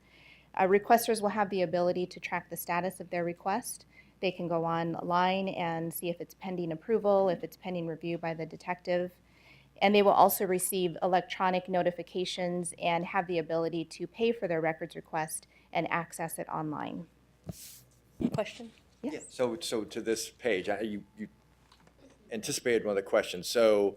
Requesters will have the ability to track the status of their request. They can go online and see if it's pending approval, if it's pending review by the detective. And they will also receive electronic notifications and have the ability to pay for their records request and access it online. Question? Yes. So to this page, you anticipated one of the questions. So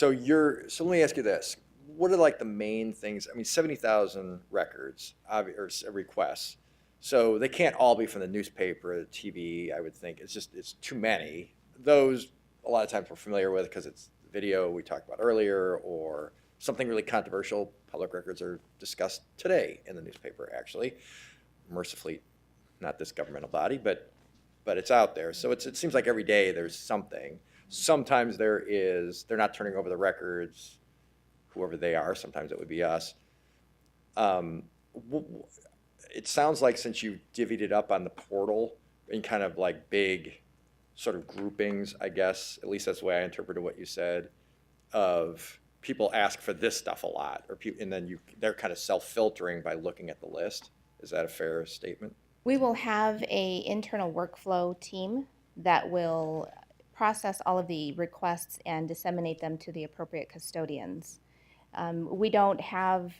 let me ask you this. What are like the main things? I mean, 70,000 records or requests. So they can't all be from the newspaper or the TV, I would think. It's too many. Those, a lot of times we're familiar with because it's the video we talked about earlier or something really controversial. Public records are discussed today in the newspaper, actually. Mercifully, not this governmental body, but it's out there. So it seems like every day there's something. Sometimes they're not turning over the records, whoever they are. Sometimes it would be us. It sounds like since you divvied it up on the portal in kind of like big sort of groupings, I guess, at least that's the way I interpreted what you said, of people ask for this stuff a lot, and then they're kind of self-filtering by looking at the list. Is that a fair statement? We will have an internal workflow team that will process all of the requests and disseminate them to the appropriate custodians. We don't have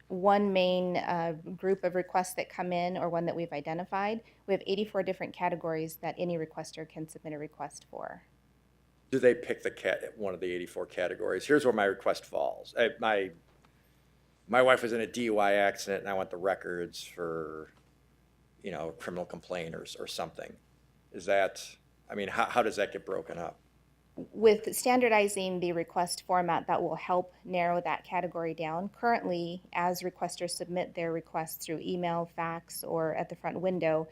one main group of requests that come in or one that we've identified. We have 84 different categories that any requester can submit a request for. Do they pick one of the 84 categories? Here's where my request falls. My wife was in a DUI accident, and I want the records for, a criminal complaint or something. Is that, how does that get broken up? With standardizing the request format, that will help narrow that category down. Currently, as requesters submit their requests through email, fax, or at the front window,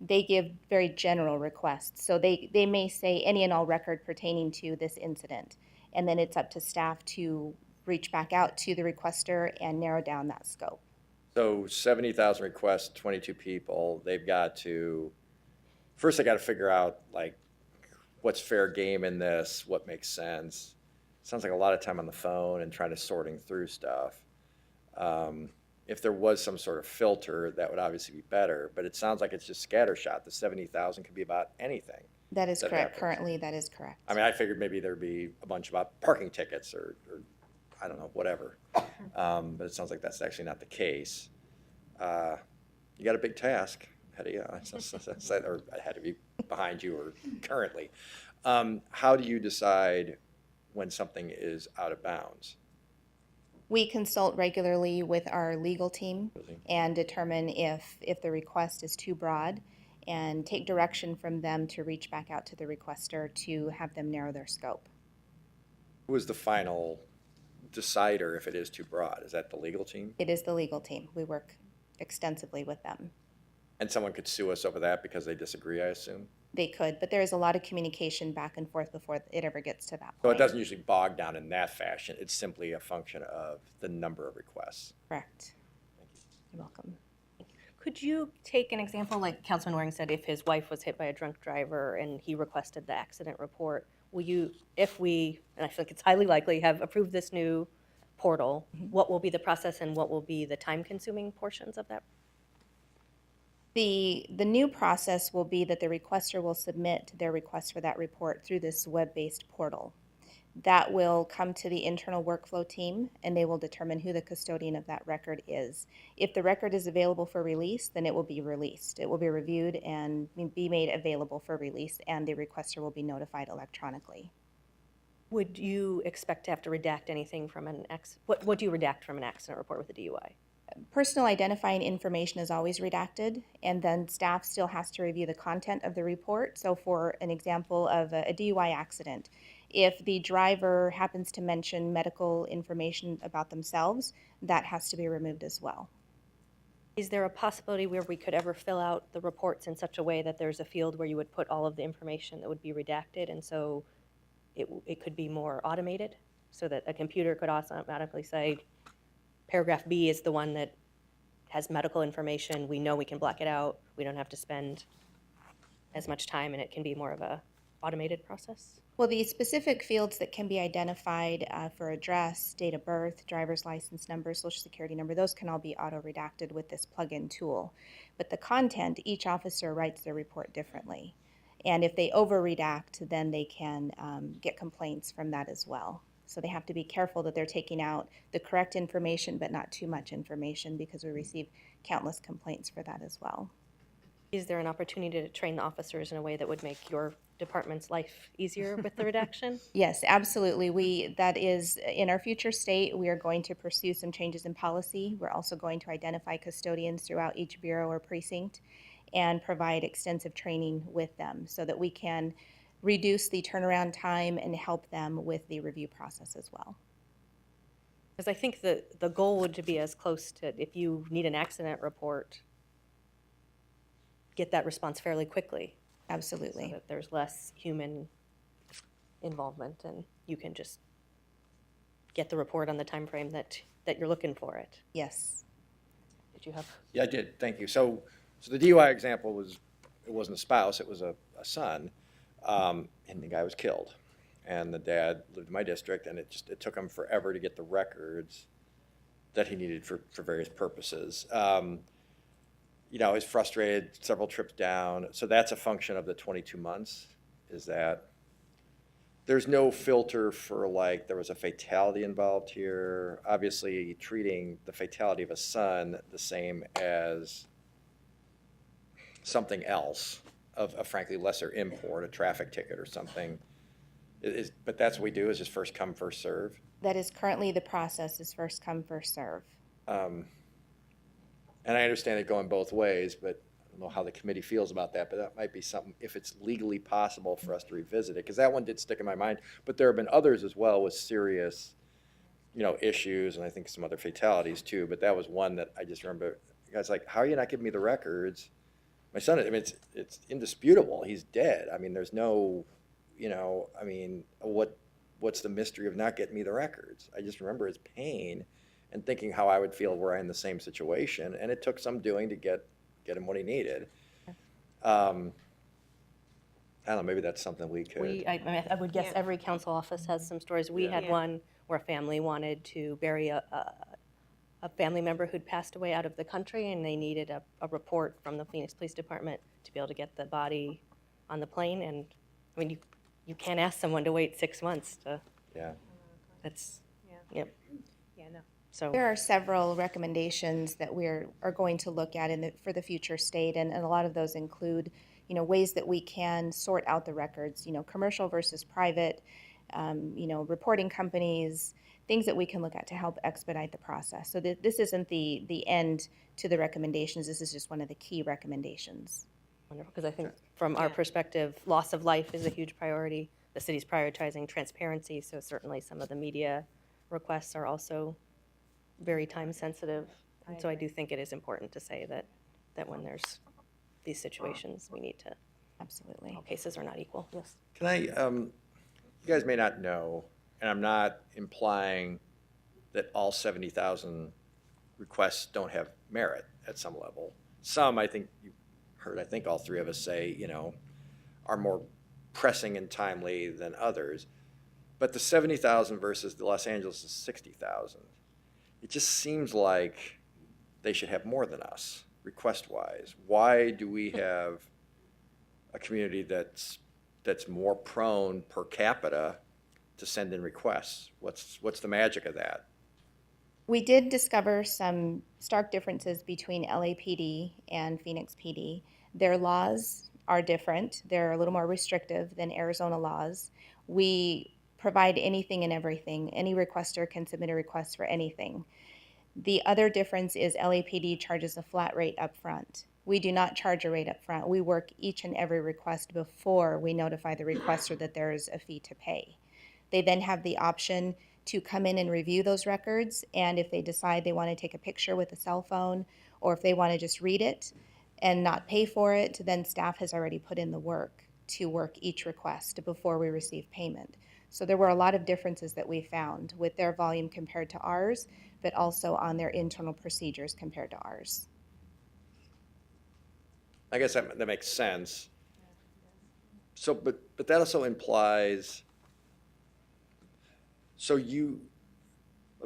they give very general requests. So they may say any and all record pertaining to this incident. And then it's up to staff to reach back out to the requester and narrow down that scope. So 70,000 requests, 22 people, they got to figure out like what's fair game in this, what makes sense. Sounds like a lot of time on the phone and trying to sorting through stuff. If there was some sort of filter, that would obviously be better, but it sounds like it's just scattershot. The 70,000 could be about anything. That is correct. happens. Currently, that is correct. I figured maybe there'd be a bunch about parking tickets or I don't know, whatever. But it sounds like that's actually not the case. You got a big task ahead of you, or ahead of you, behind you, or currently. How do you decide when something is out of bounds? We consult regularly with our legal team and determine if the request is too broad and take direction from them to reach back out to the requester to have them narrow their scope. Who was the final decider if it is too broad? Is that the legal team? It is the legal team. We work extensively with them. And someone could sue us over that because they disagree, I assume? They could, but there is a lot of communication back and forth before it ever gets to that So it point. doesn't usually bog down in that fashion. It's simply a function of the number of requests. Correct. You're welcome. Could you take an example, like Councilman Waring said, if his wife was hit by a drunk driver and he requested the accident report, will you, if we, and I feel like it's highly likely, have approved this new portal, what will be the process and what will be the time-consuming portions of that? The new process will be that the requester will submit their request for that report through this web-based portal. That will come to the internal workflow team, and they will determine who the custodian of that record is. If the record is available for release, then it will be released. It will be reviewed and be made available for release, and the requester will be notified electronically. Would you expect to have to redact anything from what do you redact from an accident report with a DUI? Personal identifying information is always redacted, and then staff still has to review the content of the report. So for an example of a DUI accident, if the driver happens to mention medical information about themselves, that has to be removed as well. Is there a possibility where we could ever fill out the reports in such a way that there's a field where you would put all of the information that would be redacted, and so it could be more automated, so that a computer could automatically say, paragraph B is the one that has medical information, we know we can block it out, we don't have to spend as much time, and it can be more of a automated process? Well, the specific fields that can be identified for address, date of birth, driver's license number, social security number, those can all be auto-redacted with this plug-in tool. But the content, each officer writes their report differently. And if they over-redact, then they can get complaints from that as well. So they have to be careful that they're taking out the correct information, but not too much information, because we receive countless complaints for that as well. Is there an opportunity to train the officers in a way that would make your department's life easier with the redaction? Yes, absolutely. That is, in our future state, we are going to pursue some changes in policy. We're also going to identify custodians throughout each bureau or precinct and provide extensive training with them so that we can reduce the turnaround time and help them with the review process as well. Because I think the goal would to be as close to, if you need an accident report, get that response fairly quickly. So Absolutely. that there's less human involvement and you can just get the report on the time frame that you're looking for it. Yes. Did you have? Yeah, I did, thank you. So the DUI example was, it wasn't a spouse, it was a son, and the guy was killed. And the dad lived in my district, and it took him forever to get the records that he needed for various purposes. You know, he's frustrated, several trips down, so that's a function of the 22 months, is that there's no filter for, like, there was a fatality involved here. Obviously, treating the fatality of a son the same as something else of a frankly lesser import, a traffic ticket or something. But that's what we do, is just first come, first serve. That is currently the process, is first come, first serve. And I understand it going both ways, but I don't know how the committee feels about that, but that might be something, if it's legally possible for us to revisit it, because that one did stick in my mind. But there have been others as well with serious, you know, issues, and I think some other fatalities too, but that was one that I just remember, the guy's like, how are you not giving me the records? My son, I mean, it's indisputable, he's dead. I mean, there's no, you know, I mean, what's the mystery of not getting me the records? I just remember his pain and thinking how I would feel were I in the same situation, and it took some doing to get him what he needed. I don't know, maybe that's something we could. I would guess every council office has some stories. We had one where a family wanted to bury a family member who'd passed away out of the country, and they needed a report from the Phoenix Police Department to be able to get the body on the plane. And I mean, you can't ask someone to wait 6 months to. Yeah. That's. Yep. Yeah, no. So. There are several recommendations that we are going to look at for the future state, and a lot of those include, you know, ways that we can sort out the records, you know, commercial versus private, you know, reporting companies, things that we can look at to help expedite the process. So this isn't the end to the recommendations. This is just one of the key recommendations. Wonderful, because I think from our perspective, loss of life is a huge priority. The city's prioritizing transparency, so certainly some of the media requests are also very time sensitive. And so I do think it is important to say that when there's these situations, we need to, Absolutely. all cases are not equal. Yes. Can I, you guys may not know, and I'm not implying that all 70,000 requests don't have merit at some level. Some, I think you heard, I think all three of us say, are more pressing and timely than others. But the 70,000 versus the Los Angeles 60,000, it just seems like they should have more than us, request-wise. Why do we have a community that's more prone per capita to send in requests? What's the magic of that? We did discover some stark differences between LAPD and Phoenix PD. Their laws are different. They're a little more restrictive than Arizona laws. We provide anything and everything. Any requester can submit a request for anything. The other difference is LAPD charges a flat rate up front. We do not charge a rate up front. We work each and every request before we notify the requester that there is a fee to pay. They then have the option to come in and review those records, and if they decide they want to take a picture with a cell phone, or if they want to just read it and not pay for it, then staff has already put in the work to work each request before we receive payment. So there were a lot of differences that we found with their volume compared to ours, but also on their internal procedures compared to ours. I guess that makes sense. So, but that also implies, let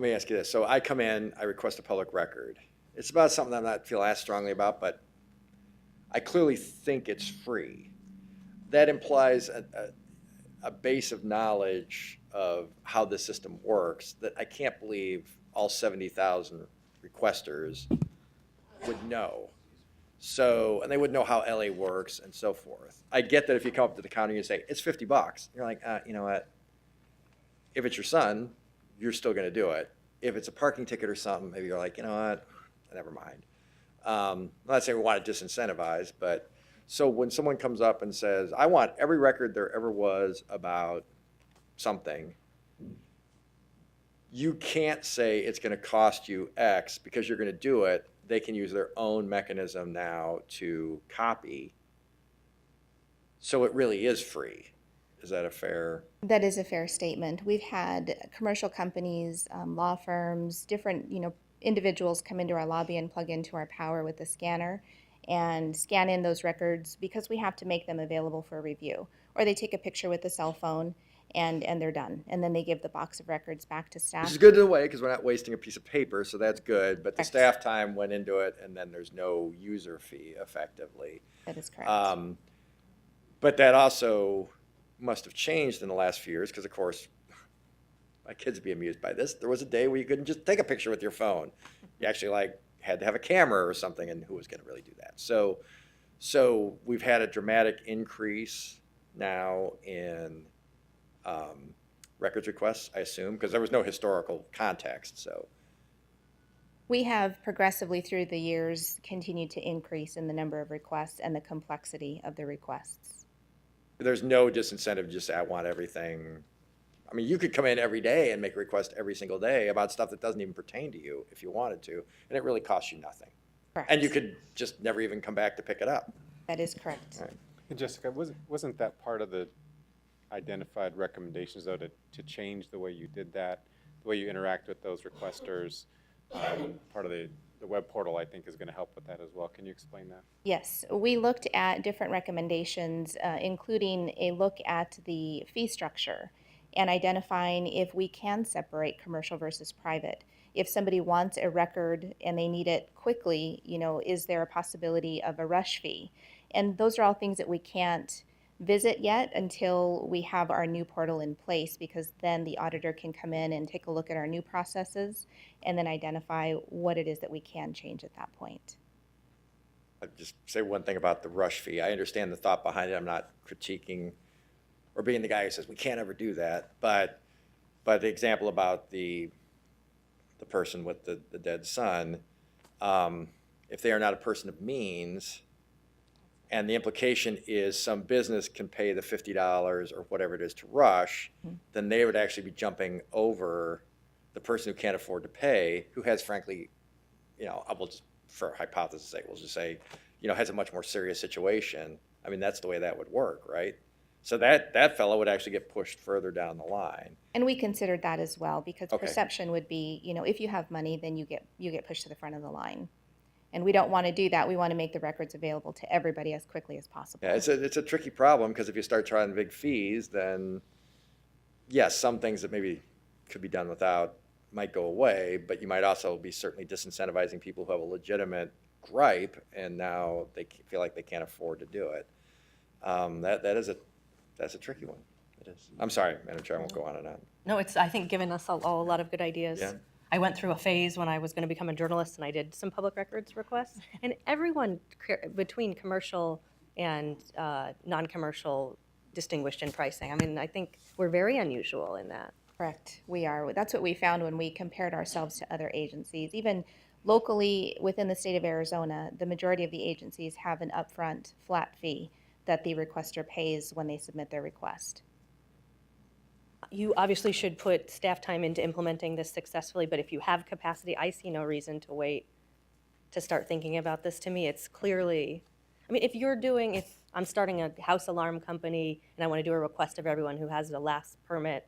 me ask you this. So I come in, I request a public record. It's about something that I not feel as strongly about, but I clearly think it's free. That implies a base of knowledge of how the system works that I can't believe all 70,000 requesters would know. So, and they would know how LA works and so forth. I get that if you come up to the counter and you say, it's $50, you're like, you know what? If it's your son, you're still gonna do it. If it's a parking ticket or something, maybe you're like, you know what, never mind. I'm not saying we want to disincentivize, but so when someone comes up and says, I want every record there ever was about something, you can't say it's gonna cost you X because you're gonna do it. They can use their own mechanism now to copy. So it really is free. Is that a fair? That is a fair statement. We've had commercial companies, law firms, different, individuals come into our lobby and plug into our power with a scanner and scan in those records because we have to make them available for review. Or they take a picture with a cell phone and they're done. And then they give the box of records back to staff. Which is good in a way because we're not wasting a piece of paper, so that's good. But the staff time went into it and then there's no user fee effectively. That is correct. But that also must have changed in the last few years because, of course, my kids would be amused by this. There was a day where you couldn't just take a picture with your phone. You actually had to have a camera or something, and who was going to really do that? So we've had a dramatic increase now in records requests, I assume, because there was no historical context. So We have progressively through the years continued to increase in the number of requests and the complexity of the requests. there's no disincentive to just say, I want everything. I mean, you could come in every day and make a request every single day about stuff that doesn't even pertain to you if you wanted to, and it really costs you nothing. Correct. And you could just never even come back to pick it up. That is correct. Right. And Jessica, wasn't that part of the identified recommendations, though, to change the way you did that, the way you interact with those requesters? Part of the web portal, I think, is going to help with that as well. Can you explain that? Yes, we looked at different recommendations, including a look at the fee structure and identifying if we can separate commercial versus private. If somebody wants a record and they need it quickly, is there a possibility of a rush fee? And those are all things that we can't visit yet until we have our new portal in place, because then the auditor can come in and take a look at our new processes and then identify what it is that we can change at that point. I'd just say one thing about the rush fee. I understand the thought behind it. I'm not critiquing or being the guy who says we can't ever do that. But the example about the person with the dead son, if they are not a person of means, and the implication is some business can pay the $50 or whatever it is to rush, then they would actually be jumping over the person who can't afford to pay, who has frankly, I will just, for hypothesis sake, we'll just say, has a much more serious situation. I mean, that's the way that would work, right? So that fellow would actually get pushed further down the line. And we considered that as well, because Okay. perception would be, if you have money, then you get pushed to the front of the line. And we don't want to do that. We want to make the records available to everybody as quickly as possible. Yeah, it's a tricky problem, because if you start trying big fees, then yes, some things that maybe could be done without might go away, but you might also be certainly disincentivizing people who have a legitimate gripe, and now they feel like they can't afford to do it. That's a tricky one. It is. I'm sorry, Madam Chair, I won't go on and on. No, it's, I think, given us all a lot of good ideas. Yeah. I went through a phase when I was going to become a journalist, and I did some public records requests. And everyone between commercial and non-commercial distinguished in pricing. I mean, I think we're very unusual in that. Correct, we are. That's what we found when we compared ourselves to other agencies. Even locally within the state of Arizona, the majority of the agencies have an upfront flat fee that the requester pays when they submit their request. You obviously should put staff time into implementing this successfully, but if you have capacity, I see no reason to wait to start thinking about this. To me, it's clearly, I mean, if I'm starting a house alarm company and I want to do a request of everyone who has the last permit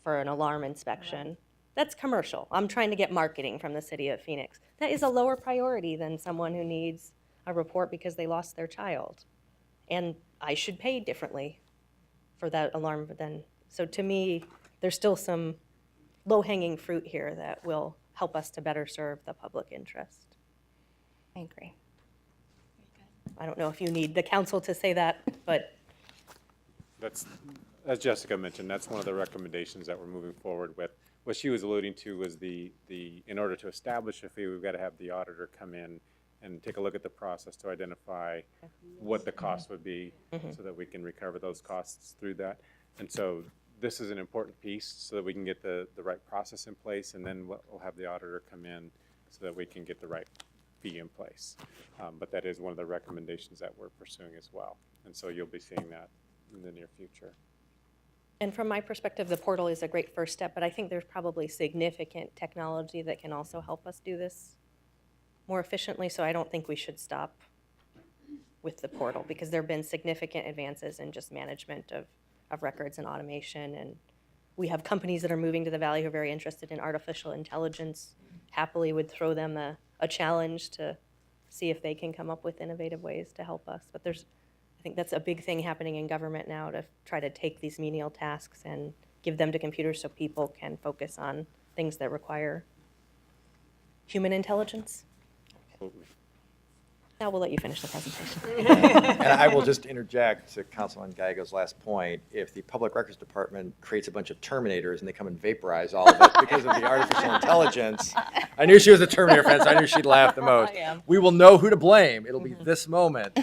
for an alarm inspection, that's commercial. I'm trying to get marketing from the city of Phoenix. That is a lower priority than someone who needs a report because they lost their child. And I should pay differently for that alarm than. So to me, there's still some low-hanging fruit here that will help us to better serve the public interest. I agree. I don't know if you need the council to say that, but That's, as Jessica mentioned, that's one of the recommendations that we're moving forward with. What she was alluding to was in order to establish a fee, we've got to have the auditor come in and take a look at the process to identify what the cost would be, so that we can recover those costs through that. And so this is an important piece so that we can get the right process in place, and then we'll have the auditor come in so that we can get the right fee in place. But that is one of the recommendations that we're pursuing as well. And so you'll be seeing that in the near future. and from my perspective, the portal is a great first step, but I think there's probably significant technology that can also help us do this more efficiently, so I don't think we should stop with the portal, because there have been significant advances in just management of records and automation, and we have companies that are moving to the Valley who are very interested in artificial intelligence, happily would throw them a challenge to see if they can come up with innovative ways to help us. But I think that's a big thing happening in government now, to try to take these menial tasks and give them to computers so people can focus on things that require human intelligence. Absolutely. Now we'll let you finish the presentation. And I will just interject to Councilman Geigo's last point. If the Public Records Department creates a bunch of Terminators and they come and vaporize all of it because of the artificial intelligence, I knew she was a Terminator fan, so I knew she'd laugh the most. I am. We will know who to blame. It'll be this moment.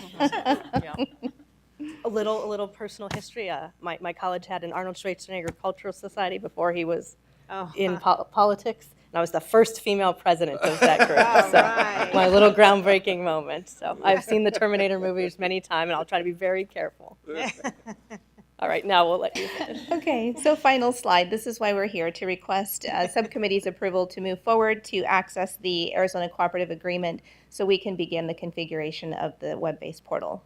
A little personal history. My college had an Arnold Schwarzenegger Cultural Society before he was in politics. And I was the first female president of that group. So my little groundbreaking moment. So I've seen the Terminator movies many times, and I'll try to be very careful. All right, now we'll let you finish. Okay, so final slide. This is why we're here, to request subcommittee's approval to move forward to access the Arizona Cooperative Agreement so we can begin the configuration of the web-based portal.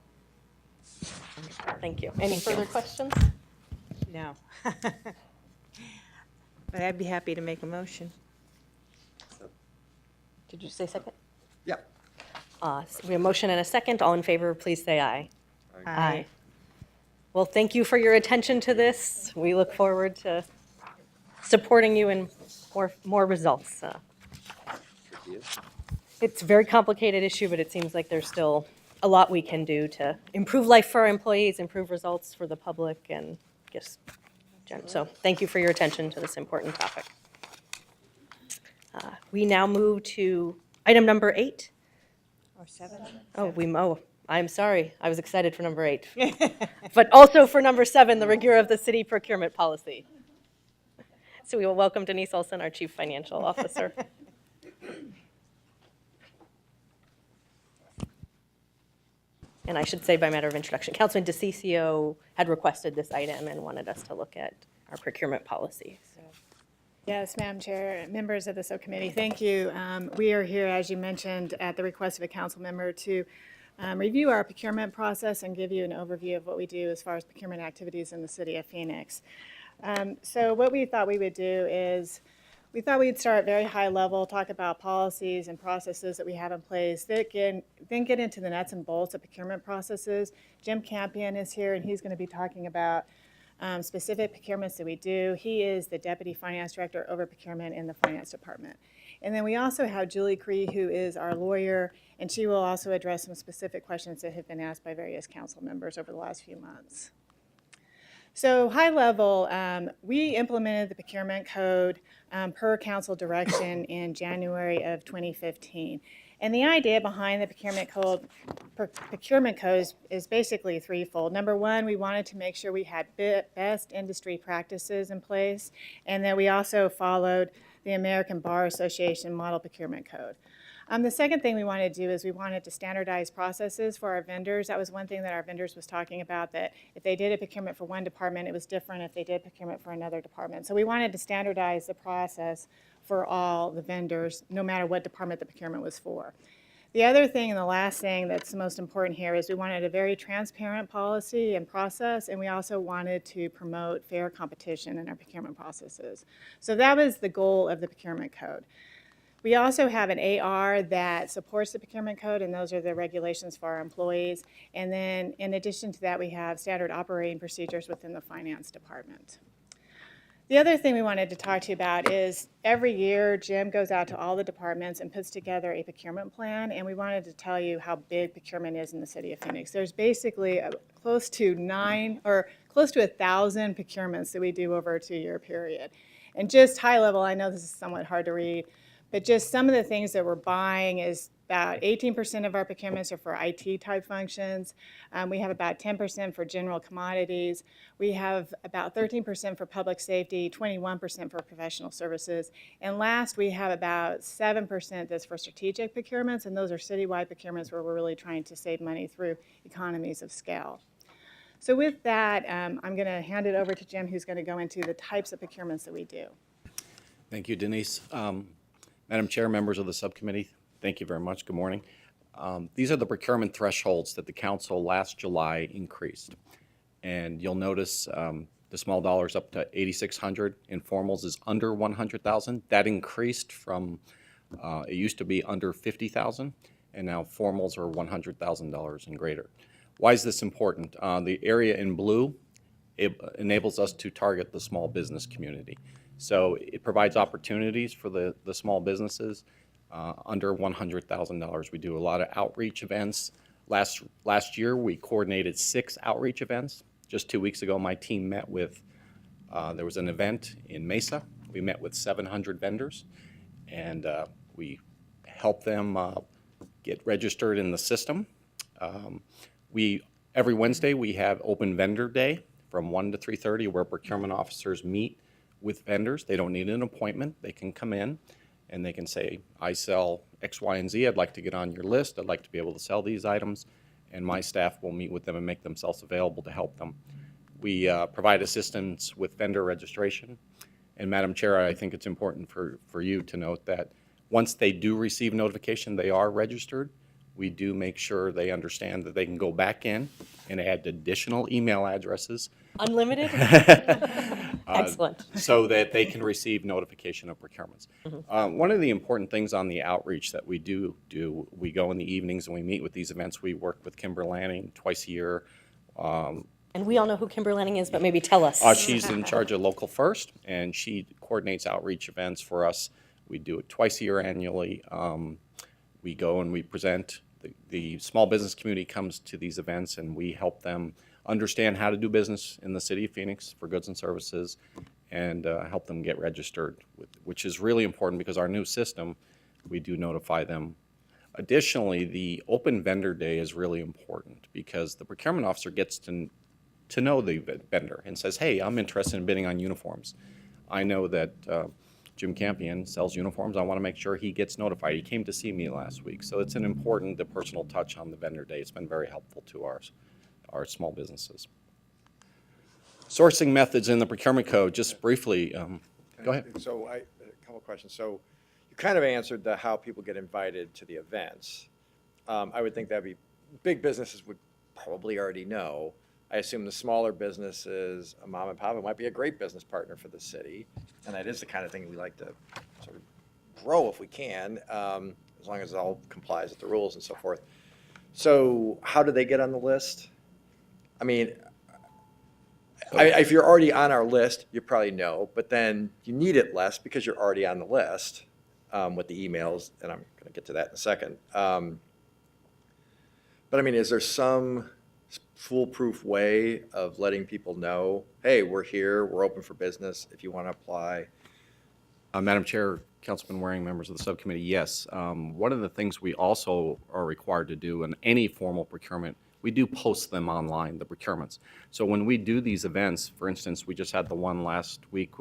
Thank you. Any further questions? No. But I'd be happy to make a motion. Did you say second? Yeah. We have a motion and a second. All in favor, please say aye. Aye. Well, thank you for your attention to this. We look forward to supporting you in more results. It's a very complicated issue, but it seems like there's still a lot we can do to improve life for our employees, improve results for the public, and just, so thank you for your attention to this important topic. We now move to item number 8. Or 7? I'm sorry, I was excited for number 8. But also for number 7, the review of the city procurement policy. So we will welcome Denise Olson, our Chief Financial Officer. And I should say by matter of introduction, Councilman DeCiccio had requested this item and wanted us to look at our procurement policy. So Yes, Madam Chair, members of the subcommittee, thank you. We are here, as you mentioned, at the request of a council member to review our procurement process and give you an overview of what we do as far as procurement activities in the city of Phoenix. So what we thought we would do is, we thought we'd start very high level, talk about policies and processes that we have in place, then get into the nuts and bolts of procurement processes. Jim Campion is here, and he's going to be talking about specific procurements that we do. He is the Deputy Finance Director over procurement in the Finance Department. And then we also have Julie Cree, who is our lawyer, and she will also address some specific questions that have been asked by various council members over the last few months. So high level, we implemented the procurement code per council direction in January of 2015. And the idea behind the procurement code is basically threefold. Number one, we wanted to make sure we had best industry practices in place, and that we also followed the American Bar Association Model Procurement Code. The second thing we wanted to do is we wanted to standardize processes for our vendors. That was one thing that our vendors was talking about, that if they did a procurement for one department, it was different if they did procurement for another department. So we wanted to standardize the process for all the vendors, no matter what department the procurement was for. The other thing and the last thing that's the most important here is we wanted a very transparent policy and process, and we also wanted to promote fair competition in our procurement processes. So that was the goal of the procurement code. We also have an AR that supports the procurement code, and those are the regulations for our employees. And then in addition to that, we have standard operating procedures within the finance department. The other thing we wanted to talk to you about is every year Jim goes out to all the departments and puts together a procurement plan, and we wanted to tell you how big procurement is in the city of Phoenix. There's basically close to 1,000 procurements that we do over a 2-year period. And just high level, I know this is somewhat hard to read, but just some of the things that we're buying is about 18% of our procurements are for IT type functions. We have about 10% for general commodities. We have about 13% for public safety, 21% for professional services. And last, we have about 7% that's for strategic procurements, and those are citywide procurements where we're really trying to save money through economies of scale. So with that, I'm going to hand it over to Jim, who's going to go into the types of procurements that we do. Thank you, Denise. Madam Chair, members of the subcommittee, thank you very much. Good morning. These are the procurement thresholds that the council last July increased. And you'll notice the small dollars up to $8,600. Informals is under $100,000. That increased from, it used to be under $50,000, and now formals are $100,000 and greater. Why is this important? The area in blue, it enables us to target the small business community. So it provides opportunities for the small businesses under $100,000. We do a lot of outreach events. Last year, we coordinated 6 outreach events. Just 2 weeks ago, my team met with, there was an event in Mesa. We met with 700 vendors, and we helped them get registered in the system. Every Wednesday, we have Open Vendor Day from 1 to 3:30, where procurement officers meet with vendors. They don't need an appointment. They can come in and they can say, I sell X, Y, and Z. I'd like to get on your list. I'd like to be able to sell these items. And my staff will meet with them and make themselves available to help them. We provide assistance with vendor registration. And Madam Chair, I think it's important for you to note that once they do receive notification they are registered, we do make sure they understand that they can go back in and add additional email addresses. Unlimited? Excellent. So that they can receive notification of procurements. One of the important things on the outreach that we do, we go in the evenings and we meet with these events. We work with Kimber Lanning twice a year. And we all know who Kimber Lanning is, but maybe tell us. She's in charge of Local First, and she coordinates outreach events for us. We do it twice a year annually. We go and we present. The small business community comes to these events, and we help them understand how to do business in the city of Phoenix for goods and services, and help them get registered, which is really important because our new system, we do notify them. Additionally, the Open Vendor Day is really important because the procurement officer gets to know the vendor and says, hey, I'm interested in bidding on uniforms. I know that Jim Campion sells uniforms. I want to make sure he gets notified. He came to see me last week. So it's an important, the personal touch on the vendor day. It's been very helpful to our small businesses. Sourcing methods in the procurement code, just briefly, Go ahead. So a couple of questions. So you kind of answered the how people get invited to the events. I would think that'd be, big businesses would probably already know. I assume the smaller businesses, a mom and pop, it might be a great business partner for the city. And that is the kind of thing we like to sort of grow if we can, as long as it all complies with the rules and so forth. So how do they get on the list? I mean, if you're already on our list, you probably know, but then you need it less because you're already on the list with the emails, and I'm going to get to that in a second. But I mean, is there some foolproof way of letting people know, hey, we're here, we're open for business if you want to apply? Madam Chair, Councilman Waring, members of the subcommittee, yes. One of the things we also are required to do in any formal procurement, we do post them online, the procurements. So when we do these events, for instance, we just had the one last week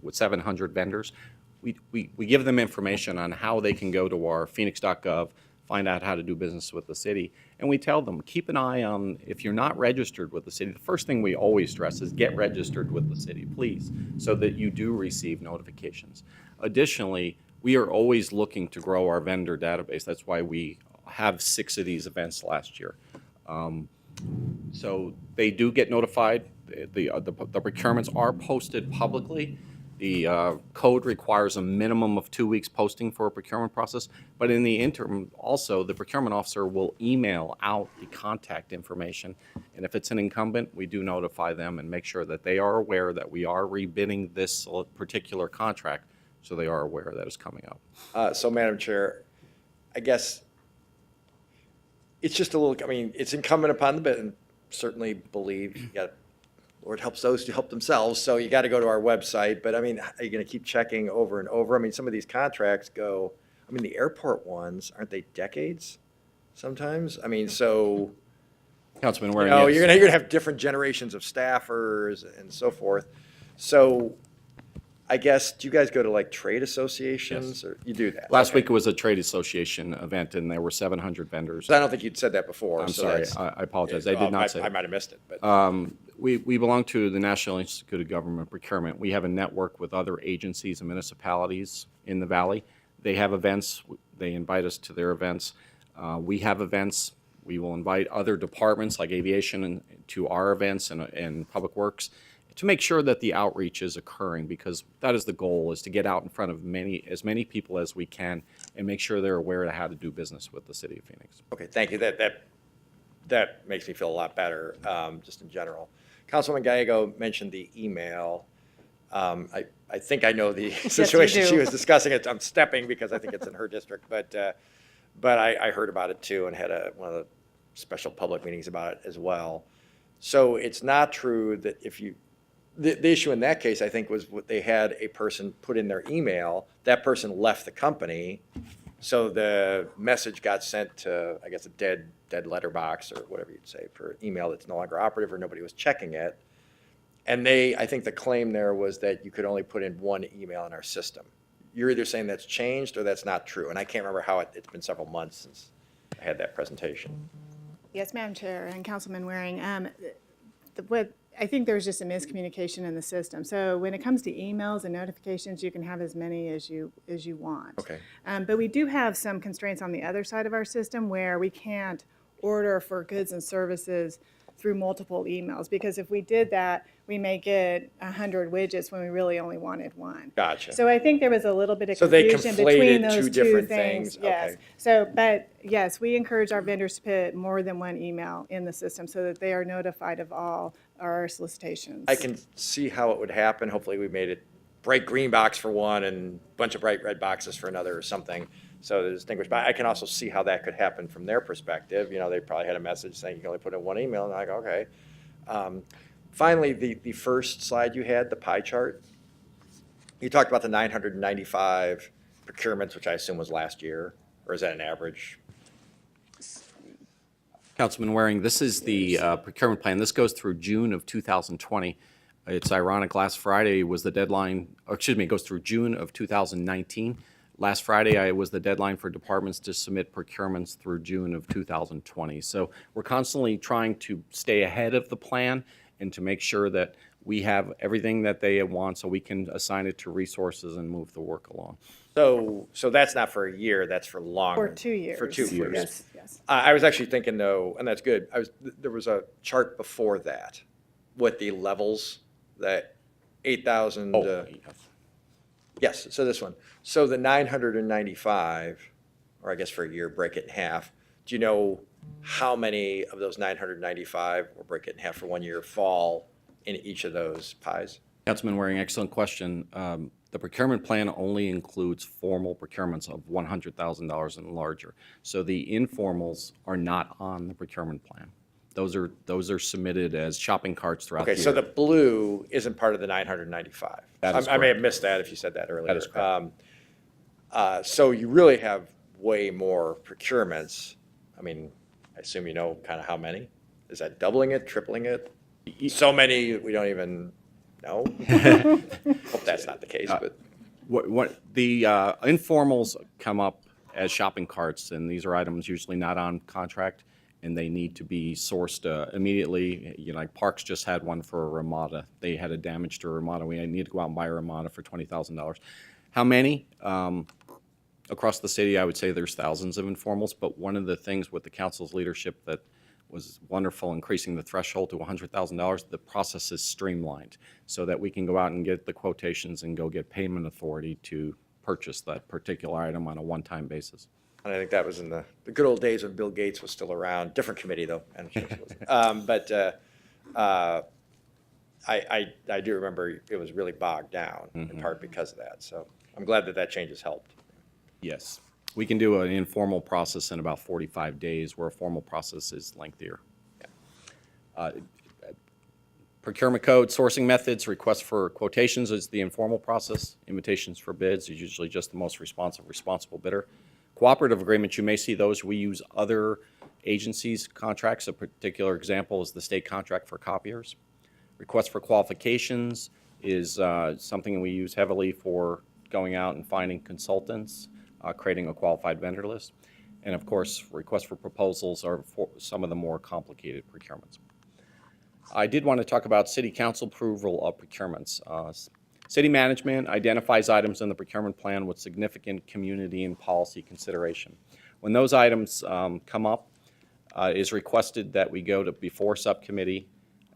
with 700 vendors, we give them information on how they can go to our phoenix.gov, find out how to do business with the city, and we tell them, keep an eye on, if you're not registered with the city, the first thing we always stress is get registered with the city, please, so that you do receive notifications. Additionally, we are always looking to grow our vendor database. That's why we have 6 of these events last year. So they do get notified. The procurements are posted publicly. The code requires a minimum of 2 weeks posting for a procurement process, but in the interim, also, the procurement officer will email out the contact information, and if it's an incumbent, we do notify them and make sure that they are aware that we are rebidding this particular contract, so they are aware that it's coming up. So, Madam Chair, I guess it's just a little, I mean, it's incumbent upon the bid, and certainly believe you got, Lord helps those who help themselves, so you got to go to our website. But I mean, are you going to keep checking over and over? I mean, some of these contracts go, I mean, the airport ones, aren't they decades sometimes? I mean, so, Councilman you Waring, know, yes. you're gonna have different generations of staffers and so forth. So I guess, do you guys go to like trade associations, or you do that? Last Okay. week it was a trade association event, and there were 700 vendors. So I don't think you'd said that before. I'm so sorry, that's- I apologize. I did not say I that. might have missed it, but. We belong to the National Institute of Government Procurement. We have a network with other agencies and municipalities in the valley. They have events. They invite us to their events. We have events. We will invite other departments like aviation to our events and public works to make sure that the outreach is occurring, because that is the goal, is to get out in front of as many people as we can and make sure they're aware of how to do business with the city of Phoenix. Okay, thank you. That makes me feel a lot better, just in general. Councilwoman Gallego mentioned the email. I think I know the situation do. she was discussing. I'm stepping because I think it's in her district, but I heard about it too and had one of the special public meetings about it as well. So it's not true that the issue in that case, I think, was they had a person put in their email, that person left the company, so the message got sent to, I guess, a dead letterbox or whatever you'd say for email that's no longer operative or nobody was checking it. And I think the claim there was that you could only put in one email in our system. You're either saying that's changed or that's not true. And I can't remember how it's been several months since I had that presentation. Yes, Madam Chair and Councilman Waring. I think there's just a miscommunication in the system. So when it comes to emails and notifications, you can have as many as you want. Okay. But we do have some constraints on the other side of our system where we can't order for goods and services through multiple emails, because if we did that, we may get 100 widgets when we really only wanted one. Gotcha. So I think there was a little bit of So they confusion between conflated those two two different things. things. Yes. Okay. So, but yes, we encourage our vendors to put more than one email in the system so that they are notified of all our solicitations. I can see how it would happen. Hopefully we made it bright green box for one and a bunch of bright red boxes for another or something. So to distinguish, but I can also see how that could happen from their perspective. You know, they probably had a message saying you can only put in one email, and I go, okay. Finally, the first slide you had, the pie chart, you talked about the 995 procurements, which I assume was last year, or is that an average? Councilman Waring, this is the procurement plan. This goes through June of 2020. It's ironic, last Friday was the deadline, or excuse me, it goes through June of 2019. Last Friday was the deadline for departments to submit procurements through June of 2020. So we're constantly trying to stay ahead of the plan and to make sure that we have everything that they want, so we can assign it to resources and move the work along. So that's not for a year, that's for longer. For 2 years. For 2 years. Yes, yes. I was actually thinking though, and that's good, there was a chart before that with the levels that 8,000. Yes, so this one. So the 995, or I guess for a year, break it in half. Do you know how many of those 995, or break it in half for 1 year, fall in each of those pies? Councilman Waring, excellent question. The procurement plan only includes formal procurements of $100,000 and larger. So the informals are not on the procurement plan. Those are submitted as shopping carts throughout the Okay, year. so the blue isn't part of the 995. That is I may have correct. missed that if you said that earlier. That is correct. So you really have way more procurements. I mean, I assume you know kind of how many? Is that doubling it, tripling it? So many, we don't even know? Hope that's not the case, but. What the informals come up as shopping carts, and these are items usually not on contract, and they need to be sourced immediately. You know, like Parks just had one for a Ramada. They had a damage to a Ramada. We need to go out and buy a Ramada for $20,000. How many? Across the city, I would say there's thousands of informals, but one of the things with the council's leadership that was wonderful, increasing the threshold to $100,000, the process is streamlined so that we can go out and get the quotations and go get payment authority to purchase that particular item on a one-time basis. And I think that was in the good old days when Bill Gates was still around, different committee though. I do remember it was really bogged down in part because of that. So I'm glad that change has helped. Yes. We can do an informal process in about 45 days, where a formal process is lengthier. Procurement code, sourcing methods, requests for quotations is the informal process. Invitations for bids is usually just the most responsible bidder. Cooperative agreements, you may see those. We use other agencies' contracts. A particular example is the state contract for copiers. Request for qualifications is something we use heavily for going out and finding consultants, creating a qualified vendor list. And of course, requests for proposals are for some of the more complicated procurements. I did want to talk about city council approval of procurements. City management identifies items in the procurement plan with significant community and policy consideration. When those items come up, it is requested that we go to before subcommittee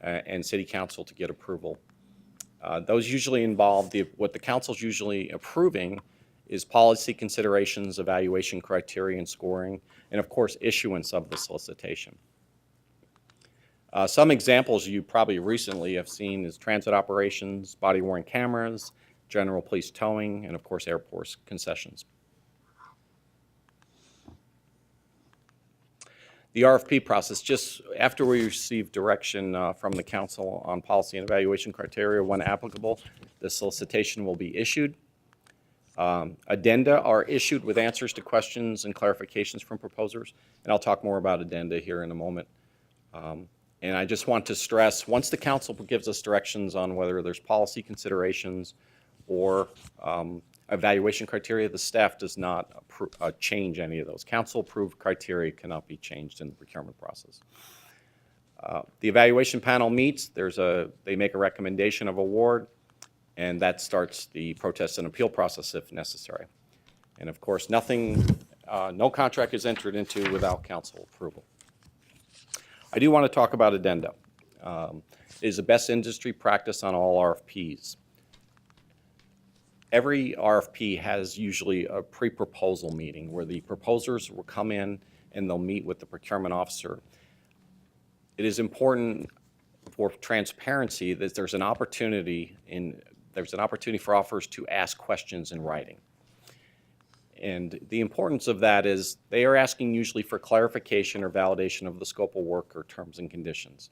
and city council to get approval. Those usually involve what the council's usually approving is policy considerations, evaluation criteria and scoring, and of course issuance of the solicitation. Some examples you probably recently have seen is transit operations, body-worn cameras, general police towing, and of course airport concessions. The RFP process, just after we receive direction from the council on policy and evaluation criteria, when applicable, the solicitation will be issued. Addenda are issued with answers to questions and clarifications from proposers, and I'll talk more about addenda here in a moment. And I just want to stress, once the council gives us directions on whether there's policy considerations or evaluation criteria, the staff does not change any of those. Council-approved criteria cannot be changed in the procurement process. The evaluation panel meets. They make a recommendation of award, and that starts the protest and appeal process if necessary. And of course, no contract is entered into without council approval. I do want to talk about addenda. It is the best industry practice on all RFPs. Every RFP has usually a pre-proposal meeting where the proposers will come in and they'll meet with the procurement officer. It is important for transparency that there's an opportunity for offers to ask questions in writing. And the importance of that is they are asking usually for clarification or validation of the scope of work or terms and conditions.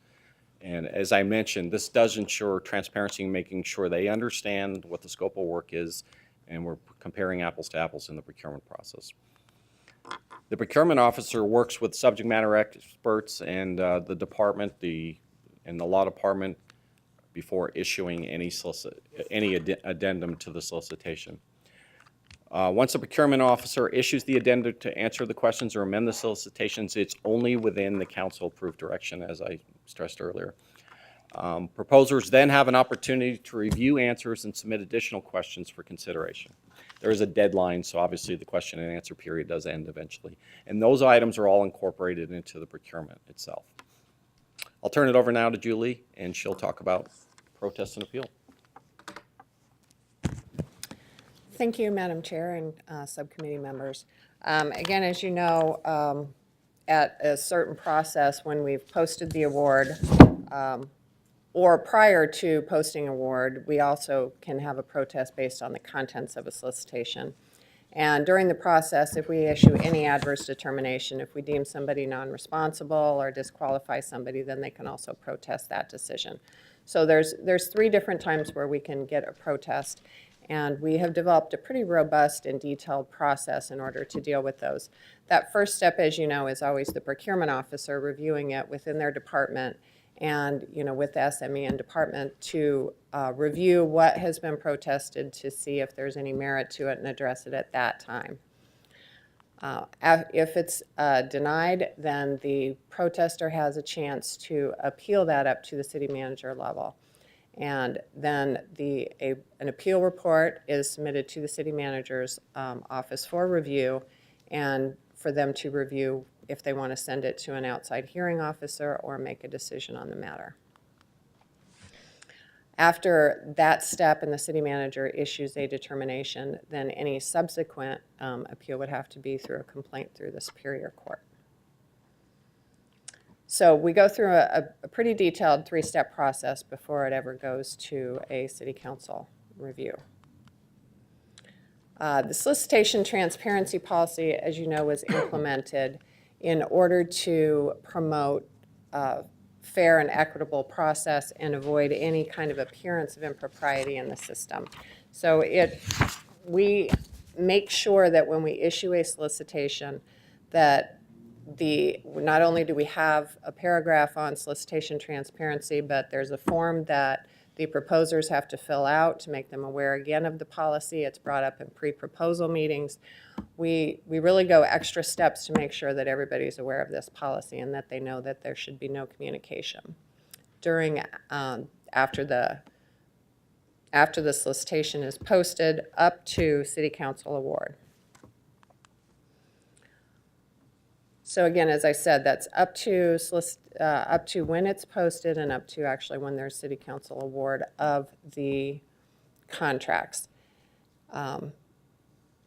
And as I mentioned, this does ensure transparency and making sure they understand what the scope of work is, and we're comparing apples to apples in the procurement process. The procurement officer works with subject matter experts and the department, and the law department before issuing any addendum to the solicitation. Once a procurement officer issues the addendum to answer the questions or amend the solicitations, it's only within the council-approved direction, as I stressed earlier. Proposers then have an opportunity to review answers and submit additional questions for consideration. There is a deadline, so obviously the question and answer period does end eventually. And those items are all incorporated into the procurement itself. I'll turn it over now to Julie, and she'll talk about protest and appeal. Thank you, Madam Chair and subcommittee members. Again, as you know, at a certain process, when we've posted the award, or prior to posting award, we also can have a protest based on the contents of a solicitation. And during the process, if we issue any adverse determination, if we deem somebody non-responsible or disqualify somebody, then they can also protest that decision. So there's 3 different times where we can get a protest, and we have developed a pretty robust and detailed process in order to deal with those. That first step, as you know, is always the procurement officer reviewing it within their department and, with the SME and department to review what has been protested to see if there's any merit to it and address it at that time. If it's denied, then the protester has a chance to appeal that up to the city manager level. And then an appeal report is submitted to the city manager's office for review, and for them to review if they want to send it to an outside hearing officer or make a decision on the matter. After that step and the city manager issues a determination, then any subsequent appeal would have to be through a complaint through the Superior Court. So we go through a pretty detailed 3-step process before it ever goes to a city council review. The solicitation transparency policy, as you know, was implemented in order to promote fair and equitable process and avoid any kind of appearance of impropriety in the system. So we make sure that when we issue a solicitation that not only do we have a paragraph on solicitation transparency, but there's a form that the proposers have to fill out to make them aware again of the policy. It's brought up in pre-proposal meetings. We really go extra steps to make sure that everybody's aware of this policy and that they know that there should be no communication after the solicitation is posted up to city council award. So again, as I said, that's up to when it's posted and up to actually when there's city council award of the contracts.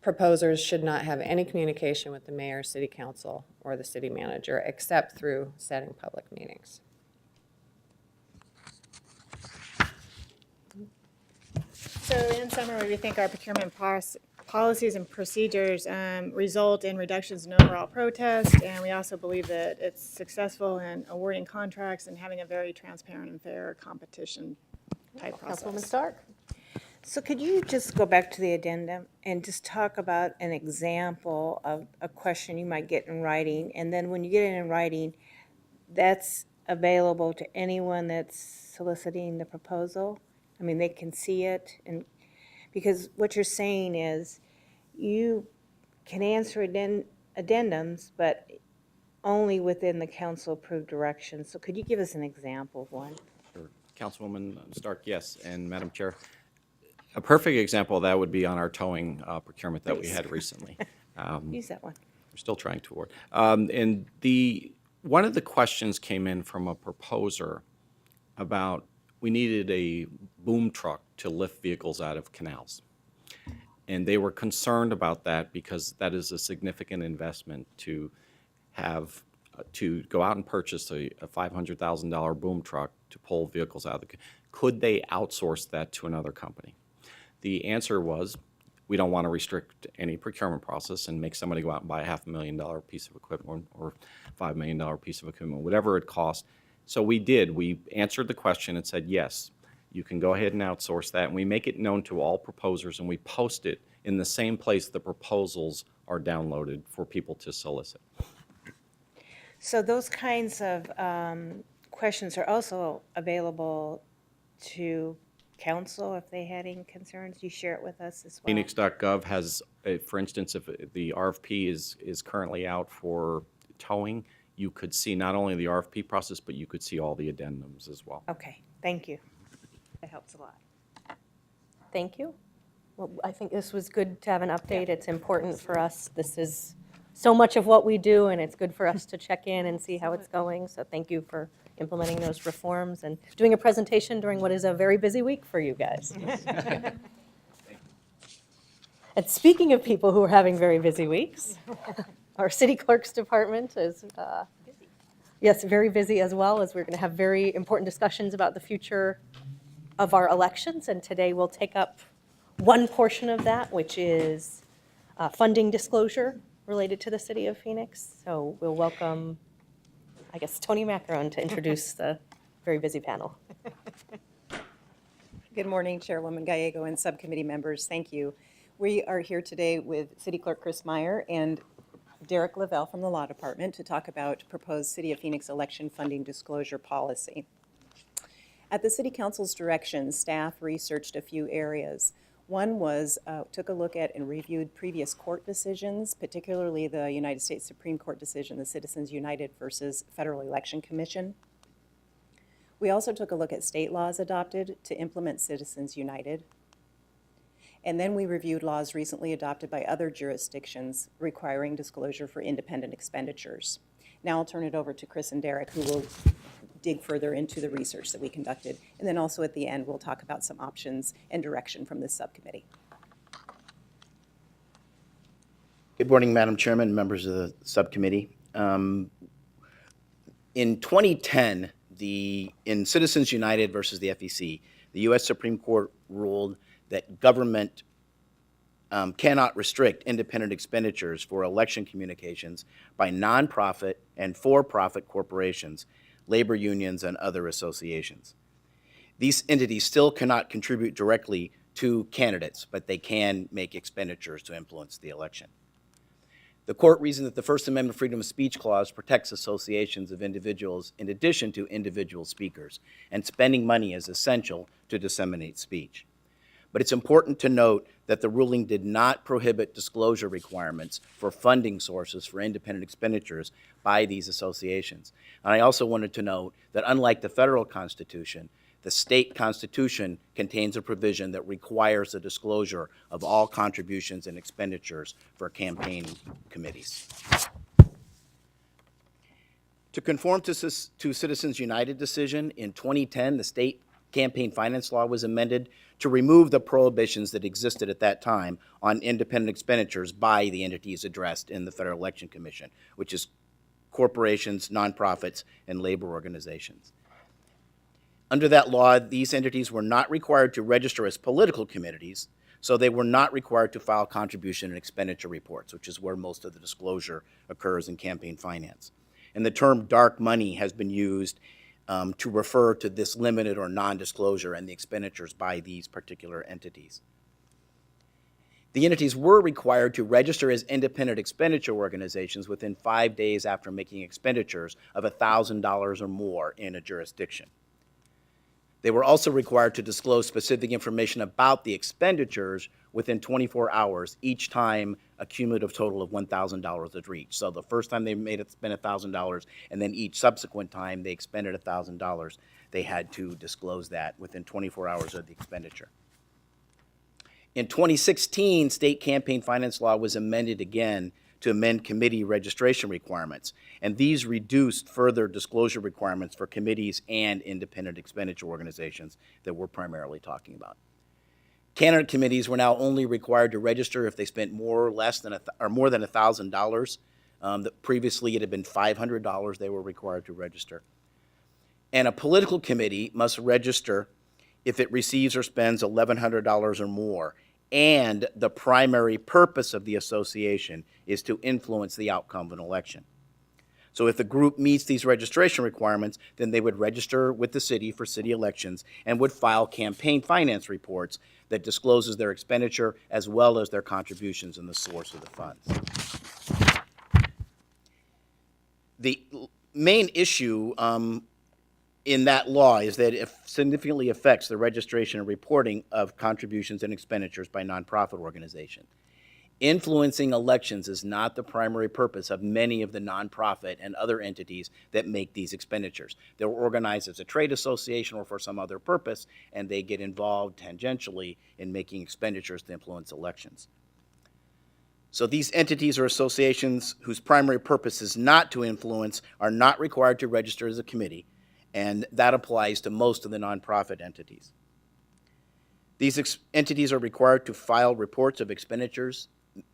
Proposers should not have any communication with the mayor, city council, or the city manager except through setting public meetings. So in summary, we think our procurement policies and procedures result in reductions in overall protest, and we also believe that it's successful in awarding contracts and having a very transparent and fair competition type process. Councilwoman Stark? So could you just go back to the addendum and just talk about an example of a question you might get in writing? And then when you get it in writing, that's available to anyone that's soliciting the proposal? I mean, they can see it, and because what you're saying is you can answer addendums, but only within the council-approved directions. So could you give us an example of one? Sure. Councilwoman Stark, yes, and Madam Chair, a perfect example of that would be on our towing procurement that we had recently. Use that one. We're still trying to award. And one of the questions came in from a proposer about we needed a boom truck to lift vehicles out of canals. And they were concerned about that because that is a significant investment to have to go out and purchase a $500,000 boom truck to pull vehicles out of the. Could they outsource that to another company? The answer was, we don't want to restrict any procurement process and make somebody go out and buy a $500,000 piece of equipment or $5 million piece of equipment, whatever it costs. So we did. We answered the question and said, yes, you can go ahead and outsource that. And we make it known to all proposers, and we post it in the same place the proposals are downloaded for people to solicit. So those kinds of questions are also available to council if they had any concerns. You share it with us as well. Phoenix.gov has, for instance, if the RFP is currently out for towing, you could see not only the RFP process, but you could see all the addendums as well. Okay, thank you. That helps a lot. Thank you. Well, I think this was good to have an update. It's important for us. This is so much of what we do, and it's good for us to check in and see how it's going. So thank you for implementing those reforms and doing a presentation during what is a very busy week for you guys. And speaking of people who are having very busy weeks, our city clerk's department is, yes, very busy as well, as we're going to have very important discussions about the future of our elections. And today we'll take up one portion of that, which is funding disclosure related to the city of Phoenix. So we'll welcome, I guess, Tony Macaron to introduce the very busy panel. Good morning, Chairwoman Gallego and subcommittee members. Thank you. We are here today with City Clerk Chris Meyer and Derek Lavelle from the Law Department to talk about proposed City of Phoenix election funding disclosure policy. At the City Council's direction, staff researched a few areas. One was, took a look at and reviewed previous court decisions, particularly the United States Supreme Court decision, the Citizens United versus Federal Election Commission. We also took a look at state laws adopted to implement Citizens United. And then we reviewed laws recently adopted by other jurisdictions requiring disclosure for independent expenditures. Now I'll turn it over to Chris and Derek, who will dig further into the research that we conducted. And then also at the end, we'll talk about some options and direction from this subcommittee. Good morning, Madam Chairman, members of the subcommittee. In 2010, in Citizens United versus the FEC, the U.S. Supreme Court ruled that government cannot restrict independent expenditures for election communications by nonprofit and for-profit corporations, labor unions, and other associations. These entities still cannot contribute directly to candidates, but they can make expenditures to influence the election. The court reasoned that the First Amendment Freedom of Speech Clause protects associations of individuals in addition to individual speakers, and spending money is essential to disseminate speech. But it's important to note that the ruling did not prohibit disclosure requirements for funding sources for independent expenditures by these associations. And I also wanted to note that unlike the federal constitution, the state constitution contains a provision that requires the disclosure of all contributions and expenditures for campaign committees. To conform to Citizens United decision, in 2010, the state campaign finance law was amended to remove the prohibitions that existed at that time on independent expenditures by the entities addressed in the Federal Election Commission, which is corporations, nonprofits, and labor organizations. Under that law, these entities were not required to register as political committees, so they were not required to file contribution and expenditure reports, which is where most of the disclosure occurs in campaign finance. And the term dark money has been used to refer to this limited or non-disclosure and the expenditures by these particular entities. The entities were required to register as independent expenditure organizations within 5 days after making expenditures of $1,000 or more in a jurisdiction. They were also required to disclose specific information about the expenditures within 24 hours each time a cumulative total of $1,000 is reached. So the first time they spent $1,000, and then each subsequent time they expended $1,000, they had to disclose that within 24 hours of the expenditure. In 2016, state campaign finance law was amended again to amend committee registration requirements, and these reduced further disclosure requirements for committees and independent expenditure organizations that we're primarily talking about. Candidate committees were now only required to register if they spent more than $1,000. Previously, it had been $500 they were required to register. And a political committee must register if it receives or spends $1,100 or more, and the primary purpose of the association is to influence the outcome of an election. So if the group meets these registration requirements, then they would register with the city for city elections and would file campaign finance reports that discloses their expenditure as well as their contributions and the source of the funds. The main issue in that law is that it significantly affects the registration and reporting of contributions and expenditures by nonprofit organizations. Influencing elections is not the primary purpose of many of the nonprofit and other entities that make these expenditures. They're organized as a trade association or for some other purpose, and they get involved tangentially in making expenditures to influence elections. So these entities or associations whose primary purpose is not to influence are not required to register as a committee, and that applies to most of the nonprofit entities. These entities are required to file reports of expenditures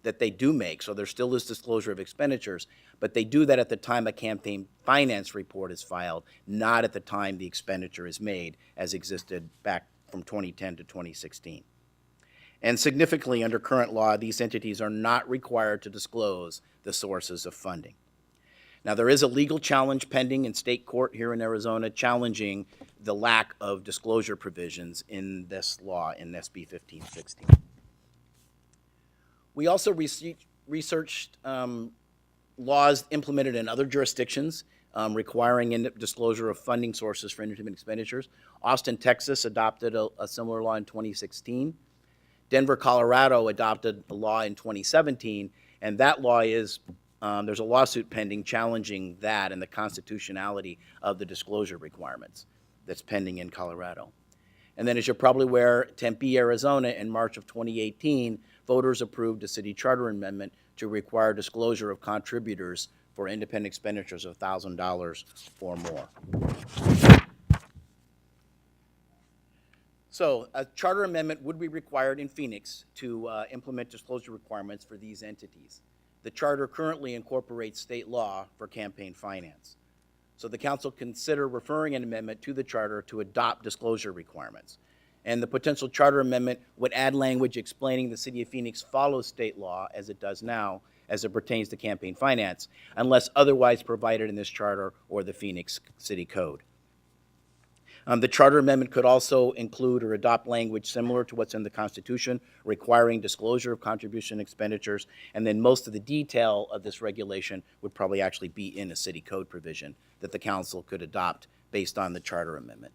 that they do make, so there still is disclosure of expenditures, but they do that at the time a campaign finance report is filed, not at the time the expenditure is made, as existed back from 2010 to 2016. And significantly, under current law, these entities are not required to disclose the sources of funding. Now, there is a legal challenge pending in state court here in Arizona challenging the lack of disclosure provisions in this law, in SB 1516. We also researched laws implemented in other jurisdictions requiring disclosure of funding sources for independent expenditures. Austin, Texas adopted a similar law in 2016. Denver, Colorado adopted a law in 2017, and that law is, there's a lawsuit pending challenging that and the constitutionality of the disclosure requirements that's pending in Colorado. And then, as you're probably aware, Tempe, Arizona, in March of 2018, voters approved a city charter amendment to require disclosure of contributors for independent expenditures of $1,000 or more. So a charter amendment would be required in Phoenix to implement disclosure requirements for these entities. The charter currently incorporates state law for campaign finance. So the council consider referring an amendment to the charter to adopt disclosure requirements. And the potential charter amendment would add language explaining the city of Phoenix follows state law as it does now as it pertains to campaign finance, unless otherwise provided in this charter or the Phoenix City Code. The charter amendment could also include or adopt language similar to what's in the Constitution, requiring disclosure of contribution expenditures, and then most of the detail of this regulation would probably actually be in a city code provision that the council could adopt based on the charter amendment.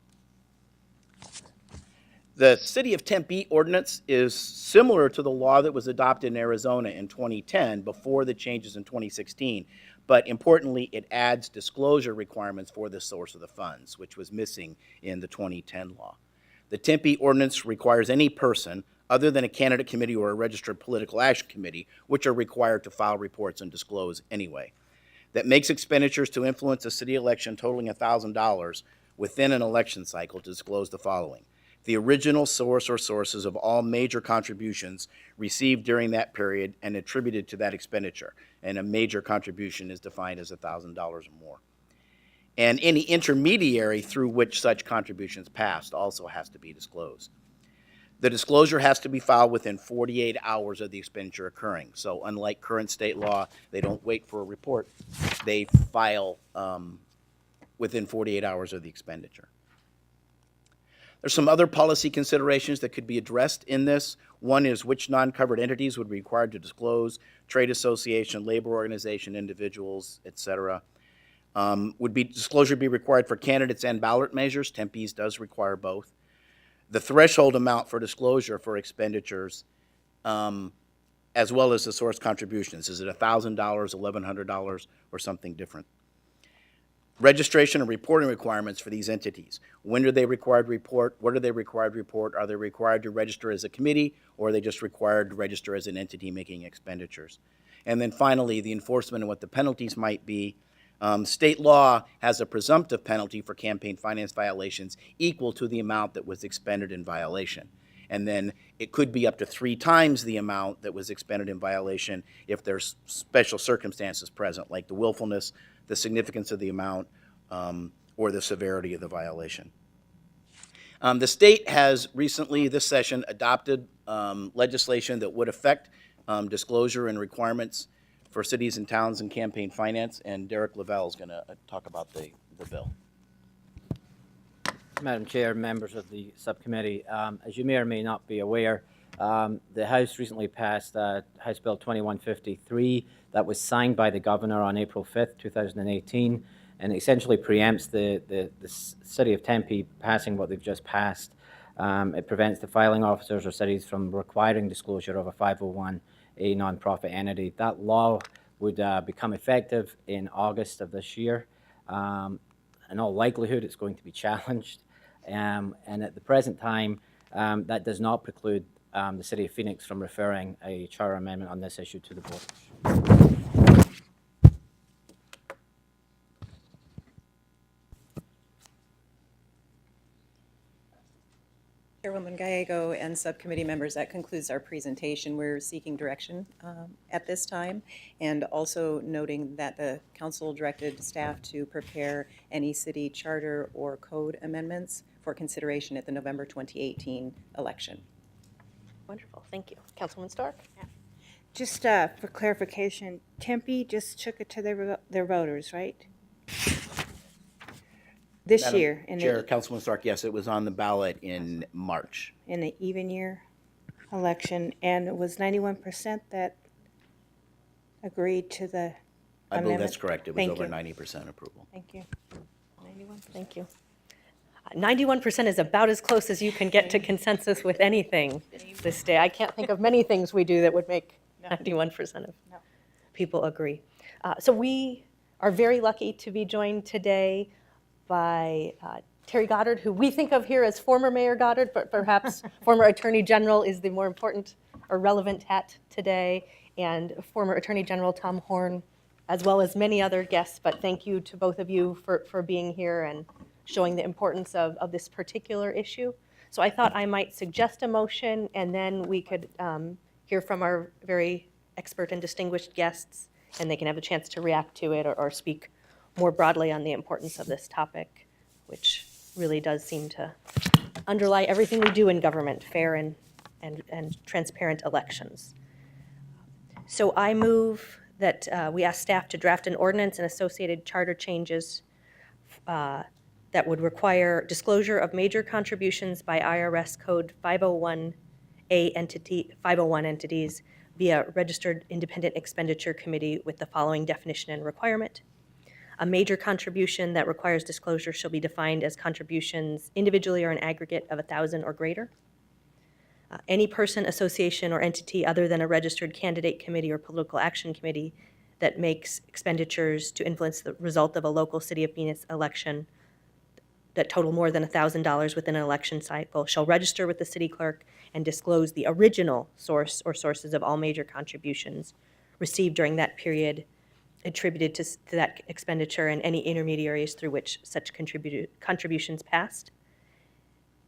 The City of Tempe ordinance is similar to the law that was adopted in Arizona in 2010 before the changes in 2016, but importantly, it adds disclosure requirements for the source of the funds, which was missing in the 2010 law. The Tempe ordinance requires any person other than a candidate committee or a registered political action committee, which are required to file reports and disclose anyway, that makes expenditures to influence a city election totaling $1,000 within an election cycle to disclose the following: the original source or sources of all major contributions received during that period and attributed to that expenditure. And a major contribution is defined as $1,000 or more. And any intermediary through which such contributions passed also has to be disclosed. The disclosure has to be filed within 48 hours of the expenditure occurring. So unlike current state law, they don't wait for a report. They file within 48 hours of the expenditure. There's some other policy considerations that could be addressed in this. One is which non-covered entities would be required to disclose: trade association, labor organization, individuals, et cetera. Would disclosure be required for candidates and ballot measures? Tempe's does require both. The threshold amount for disclosure for expenditures, as well as the source contributions. Is it $1,000, $1,100, or something different? Registration and reporting requirements for these entities. When are they required to report? What are they required to report? Are they required to register as a committee, or are they just required to register as an entity making expenditures? And then finally, the enforcement and what the penalties might be. State law has a presumptive penalty for campaign finance violations equal to the amount that was expended in violation. And then it could be up to 3 times the amount that was expended in violation if there's special circumstances present, like the willfulness, the significance of the amount, or the severity of the violation. The state has recently, this session, adopted legislation that would affect disclosure and requirements for cities and towns and campaign finance, and Derek Lavelle is going to talk about the bill. Madam Chair, members of the subcommittee, as you may or may not be aware, the House recently passed House Bill 2153 that was signed by the Governor on April 5th, 2018, and essentially preempts the City of Tempe passing what they've just passed. It prevents the filing officers or cities from requiring disclosure of a 501 a nonprofit entity. That law would become effective in August of this year. In all likelihood, it's going to be challenged. And at the present time, that does not preclude the City of Phoenix from referring a charter amendment on this issue to the voters. Chairwoman Gallego and subcommittee members, that concludes our presentation. We're seeking direction at this time, and also noting that the council directed staff to prepare any city charter or code amendments for consideration at the November 2018 election. Wonderful, thank you. Councilwoman Stark? Just for clarification, Tempe just took it to their voters, right? This Madam year, in Chair, the, Councilman Stark, yes, it was on the ballot in March. in the even year election, and it was 91% that agreed to the I believe amendment? that's correct. It was Thank over you. 90% approval. Thank you. 91, thank you. 91% is about as close as you can get to consensus with anything this day. I can't think of many things we do that would make 91% of people agree. So we are very lucky to be joined today by Terry Goddard, who we think of here as former Mayor Goddard, but perhaps former Attorney General is the more important or relevant hat today, and former Attorney General Tom Horn, as well as many other guests. But thank you to both of you for being here and showing the importance of this particular issue. So I thought I might suggest a motion, and then we could hear from our very expert and distinguished guests, and they can have a chance to react to it or speak more broadly on the importance of this topic, which really does seem to underlie everything we do in government, fair and transparent elections. So I move that we ask staff to draft an ordinance and associated charter changes that would require disclosure of major contributions by IRS Code 501 entities via Registered Independent Expenditure Committee with the following definition and requirement. A major contribution that requires disclosure shall be defined as contributions individually or an aggregate of 1,000 or greater. Any person, association, or entity other than a registered candidate committee or political action committee that makes expenditures to influence the result of a local City of Phoenix election that total more than $1,000 within an election cycle shall register with the city clerk and disclose the original source or sources of all major contributions received during that period attributed to that expenditure and any intermediaries through which such contributions passed.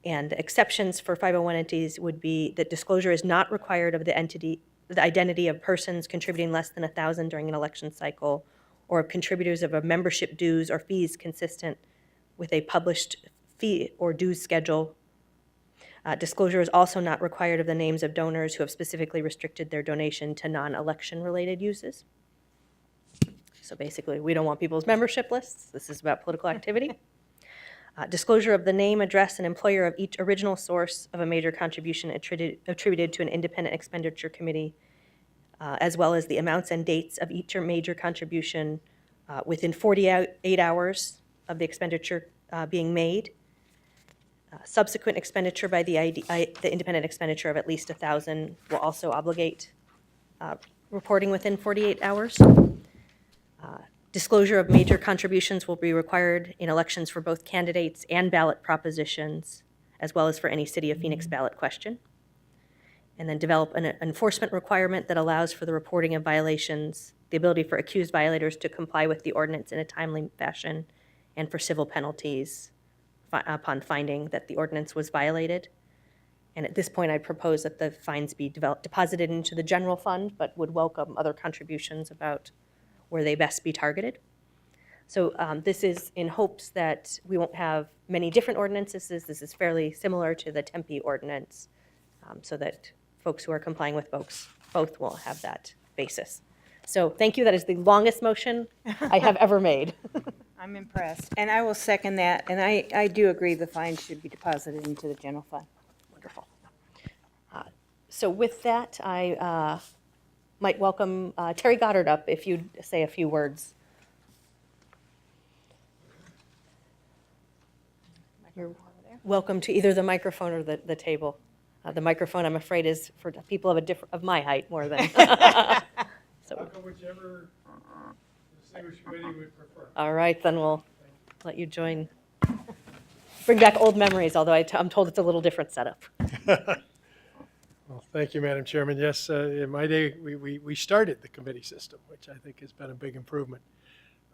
And the exceptions for 501 entities would be that disclosure is not required of the identity of persons contributing less than 1,000 during an election cycle, or of contributors of a membership dues or fees consistent with a published fee or dues schedule. Disclosure is also not required of the names of donors who have specifically restricted their donation to non-election related uses. So basically, we don't want people's membership lists. This is about political activity. Disclosure of the name, address, and employer of each original source of a major contribution attributed to an independent expenditure committee, as well as the amounts and dates of each major contribution within 48 hours of the expenditure being made. Subsequent expenditure by the independent expenditure of at least 1,000 will also obligate reporting within 48 hours. Disclosure of major contributions will be required in elections for both candidates and ballot propositions, as well as for any City of Phoenix ballot question. And then develop an enforcement requirement that allows for the reporting of violations, the ability for accused violators to comply with the ordinance in a timely fashion, and for civil penalties upon finding that the ordinance was violated. And at this point, I propose that the fines be deposited into the general fund, but would welcome other contributions about where they best be targeted. So this is in hopes that we won't have many different ordinances. This is fairly similar to the Tempe ordinance, so that folks who are complying with both will have that basis. So thank you. That is the longest motion I have ever made. I'm impressed. And I will second that, and I do agree the fine should be deposited into the general fund. Wonderful. So with that, I might welcome Terry Goddard up if you'd say a few words. You're welcome to either the microphone or the table. The microphone, I'm afraid, is for people of my height more than. So, Whichever distinguished committee we prefer. all right, then we'll let you join. Bring back old memories, although I'm told it's a little different setup. Well, thank you, Madam Chairman. Yes, in my day, we started the committee system, which I think has been a big improvement.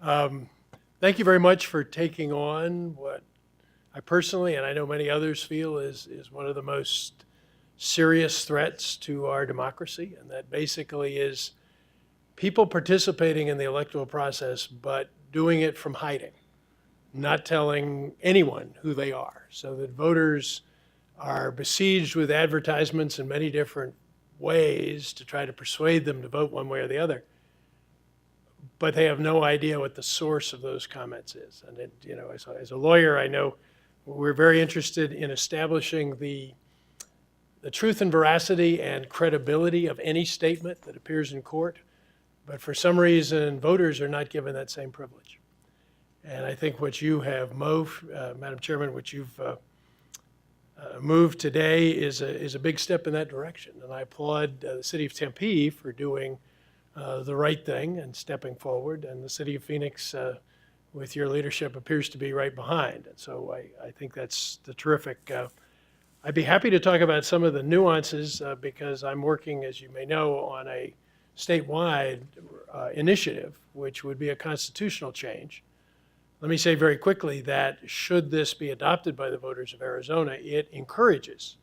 Thank you very much for taking on what I personally, and I know many others, feel is one of the most serious threats to our democracy, and that basically is people participating in the electoral process, but doing it from hiding, not telling anyone who they are, so that voters are besieged with advertisements in many different ways to try to persuade them to vote one way or the other. But they have no idea what the source of those comments is. And it, you know, as a lawyer, I know we're very interested in establishing the truth and veracity and credibility of any statement that appears in court. But for some reason, voters are not given that same privilege. And I think what you have moved, Madam Chairman, what you've moved today is a big step in that direction. And I applaud the City of Tempe for doing the right thing and stepping forward. And the City of Phoenix, with your leadership, appears to be right behind. And so I think that's the terrific. I'd be happy to talk about some of the nuances because I'm working, as you may know, on a statewide initiative, which would be a constitutional change. Let me say very quickly that should this be adopted by the voters of Arizona, it encourages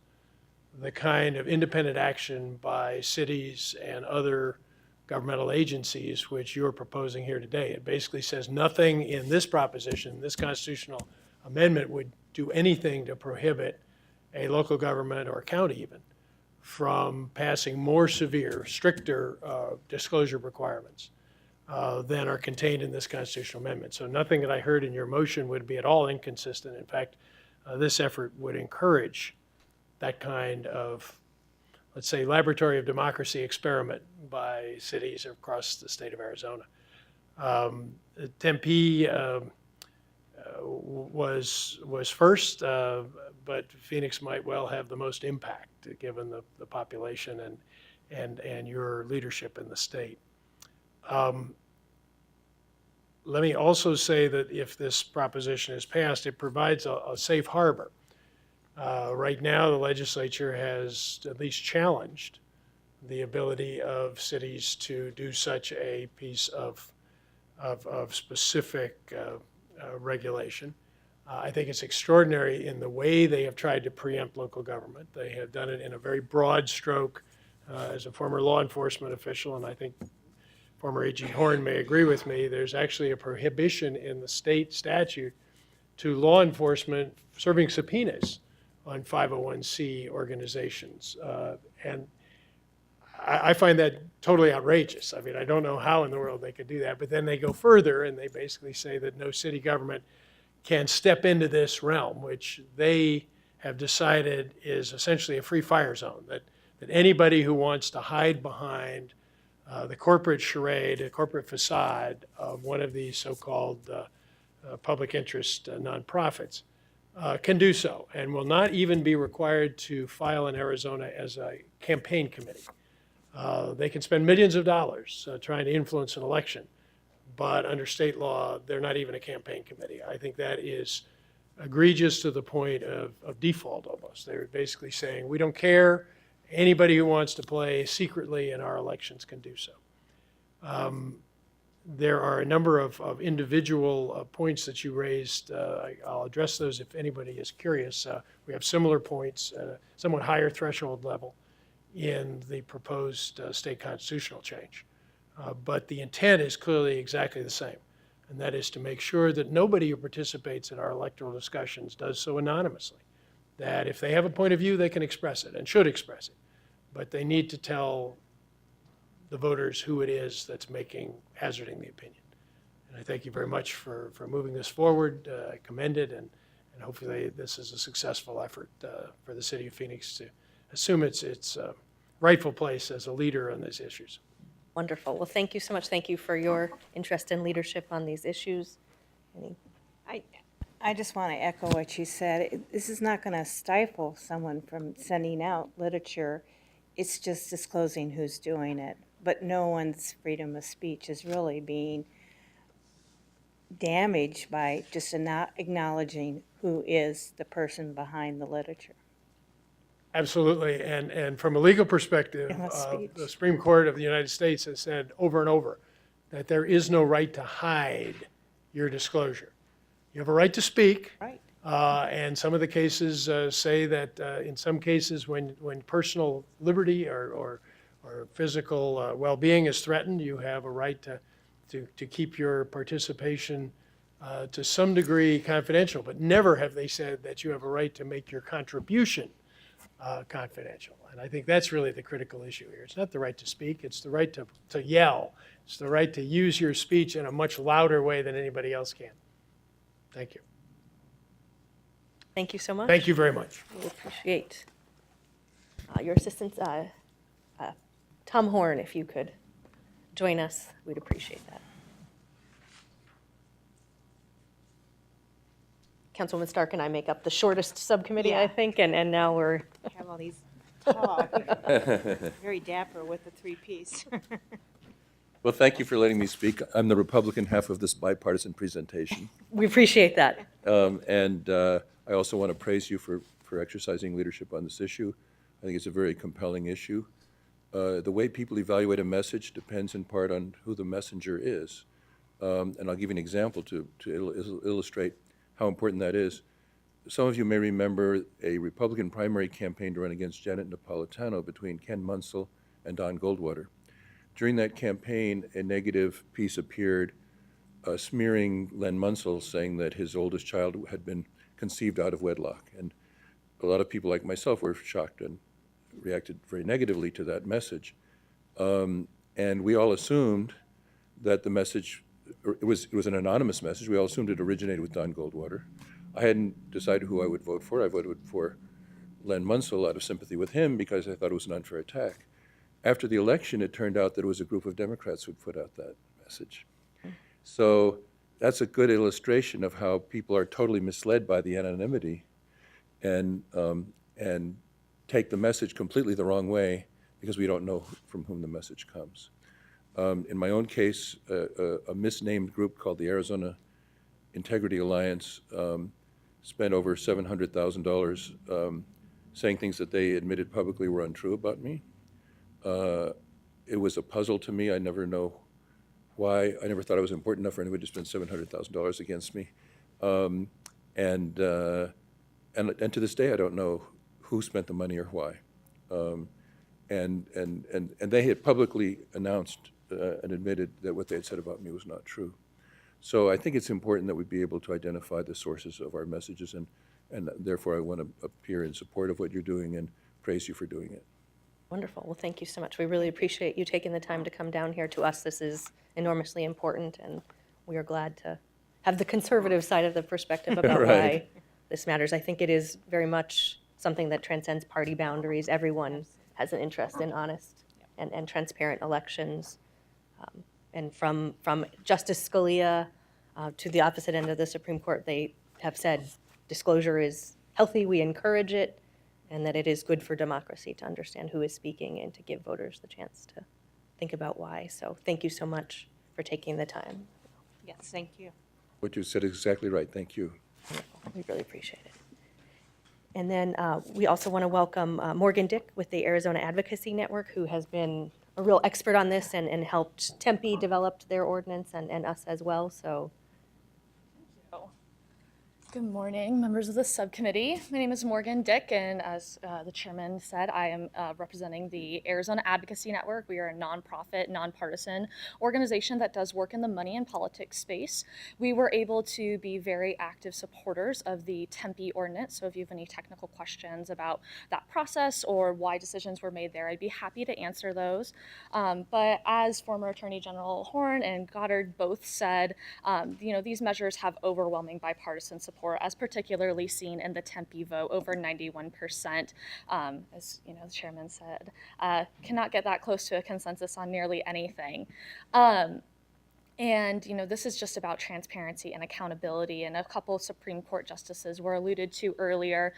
the kind of independent action by cities and other governmental agencies which you're proposing here today. It basically says nothing in this proposition, this constitutional amendment, would do anything to prohibit a local government or a county even from passing more severe, stricter disclosure requirements than are contained in this constitutional amendment. So nothing that I heard in your motion would be at all inconsistent. In fact, this effort would encourage that kind of, let's say, laboratory of democracy experiment by cities across the state of Arizona. Tempe was first, but Phoenix might well have the most impact given the population and your leadership in the state. Let me also say that if this proposition is passed, it provides a safe harbor. Right now, the legislature has at least challenged the ability of cities to do such a piece of specific regulation. I think it's extraordinary in the way they have tried to preempt local government. They have done it in a very broad stroke. As a former law enforcement official, and I think former AG Horn may agree with me, there's actually a prohibition in the state statute to law enforcement serving subpoenas on 501c organizations. And I find that totally outrageous. I mean, I don't know how in the world they could do that, but then they go further and they basically say that no city government can step into this realm, which they have decided is essentially a free fire zone, that anybody who wants to hide behind the corporate charade, a corporate facade of one of these so-called public interest nonprofits can do so and will not even be required to file in Arizona as a campaign committee. They can spend millions of dollars trying to influence an election, but under state law, they're not even a campaign committee. I think that is egregious to the point of default almost. They're basically saying, we don't care. Anybody who wants to play secretly in our elections can do so. There are a number of individual points that you raised. I'll address those if anybody is curious. We have similar points at a somewhat higher threshold level in the proposed state constitutional change. But the intent is clearly exactly the same, and that is to make sure that nobody who participates in our electoral discussions does so anonymously. That if they have a point of view, they can express it and should express it. But they need to tell the voters who it is that's hazarding the opinion. And I thank you very much for moving this forward. I commend it, and hopefully this is a successful effort for the city of Phoenix to assume its rightful place as a leader on these issues. Wonderful. Well, thank you so much. Thank you for your interest and leadership on these issues. I just want to echo what you said. This is not going to stifle someone from sending out literature. It's just disclosing who's doing it. But no one's freedom of speech is really being damaged by just not acknowledging who is the person behind the literature. Absolutely, and from a legal perspective, Freedom of speech. the Supreme Court of the United States has said over and over that there is no right to hide your disclosure. You have a right to speak. Right. And some of the cases say that in some cases when personal liberty or physical well-being is threatened, you have a right to keep your participation to some degree confidential. But never have they said that you have a right to make your contribution confidential. And I think that's really the critical issue here. It's not the right to speak, it's the right to yell. It's the right to use your speech in a much louder way than anybody else can. Thank you. Thank you so much. Thank you very much. We appreciate your assistance. Tom Horn, if you could join us, we'd appreciate that. Councilwoman Stark and I make up the shortest subcommittee, I Yeah. think, and now we're, Have all these tall, very dapper with the three-piece. Well, thank you for letting me speak. I'm the Republican half of this bipartisan presentation. we appreciate that. And I also want to praise you for exercising leadership on this issue. I think it's a very compelling issue. The way people evaluate a message depends in part on who the messenger is. And I'll give you an example to illustrate how important that is. Some of you may remember a Republican primary campaign to run against Janet Napolitano between Ken Munsell and Don Goldwater. During that campaign, a negative piece appeared smearing Len Munsell, saying that his oldest child had been conceived out of wedlock. And a lot of people like myself were shocked and reacted very negatively to that message. And we all assumed that the message, it was an anonymous message, we all assumed it originated with Don Goldwater. I hadn't decided who I would vote for. I voted for Len Munsell out of sympathy with him because I thought it was an unfair attack. After the election, it turned out that it was a group of Democrats who'd put out that message. So that's a good illustration of how people are totally misled by the anonymity and take the message completely the wrong way because we don't know from whom the message comes. In my own case, a misnamed group called the Arizona Integrity Alliance spent over $700,000 saying things that they admitted publicly were untrue about me. It was a puzzle to me. I never know why. I never thought it was important enough for anybody to spend $700,000 against me. And to this day, I don't know who spent the money or why. And they had publicly announced and admitted that what they had said about me was not true. So I think it's important that we be able to identify the sources of our messages, and therefore I want to appear in support of what you're doing and praise you for doing it. Wonderful. Well, thank you so much. We really appreciate you taking the time to come down here. To us, this is enormously important, and we are glad to have the conservative side of the perspective about Right. why this matters. I think it is very much something that transcends party boundaries. Everyone has an interest in honest and transparent elections. And from Justice Scalia to the opposite end of the Supreme Court, they have said disclosure is healthy, we encourage it, and that it is good for democracy to understand who is speaking and to give voters the chance to think about why. So thank you so much for taking the time. Yes, thank you. What you said is exactly right. Thank you. We really appreciate it. And then we also want to welcome Morgan Dick with the Arizona Advocacy Network, who has been a real expert on this and helped Tempe develop their ordinance and us as well. So Good morning, members of the subcommittee. My name is Morgan Dick, and as the chairman said, I am representing the Arizona Advocacy Network. We are a nonprofit, nonpartisan organization that does work in the money and politics space. We were able to be very active supporters of the Tempe ordinance, so if you have any technical questions about that process or why decisions were made there, I'd be happy to answer those. But as former Attorney General Horn and Goddard both said, these measures have overwhelming bipartisan support, as particularly seen in the Tempe vote, over 91%. As the chairman said, cannot get that close to a consensus on nearly anything. And, this is just about transparency and accountability. And a couple of Supreme Court justices were alluded to earlier.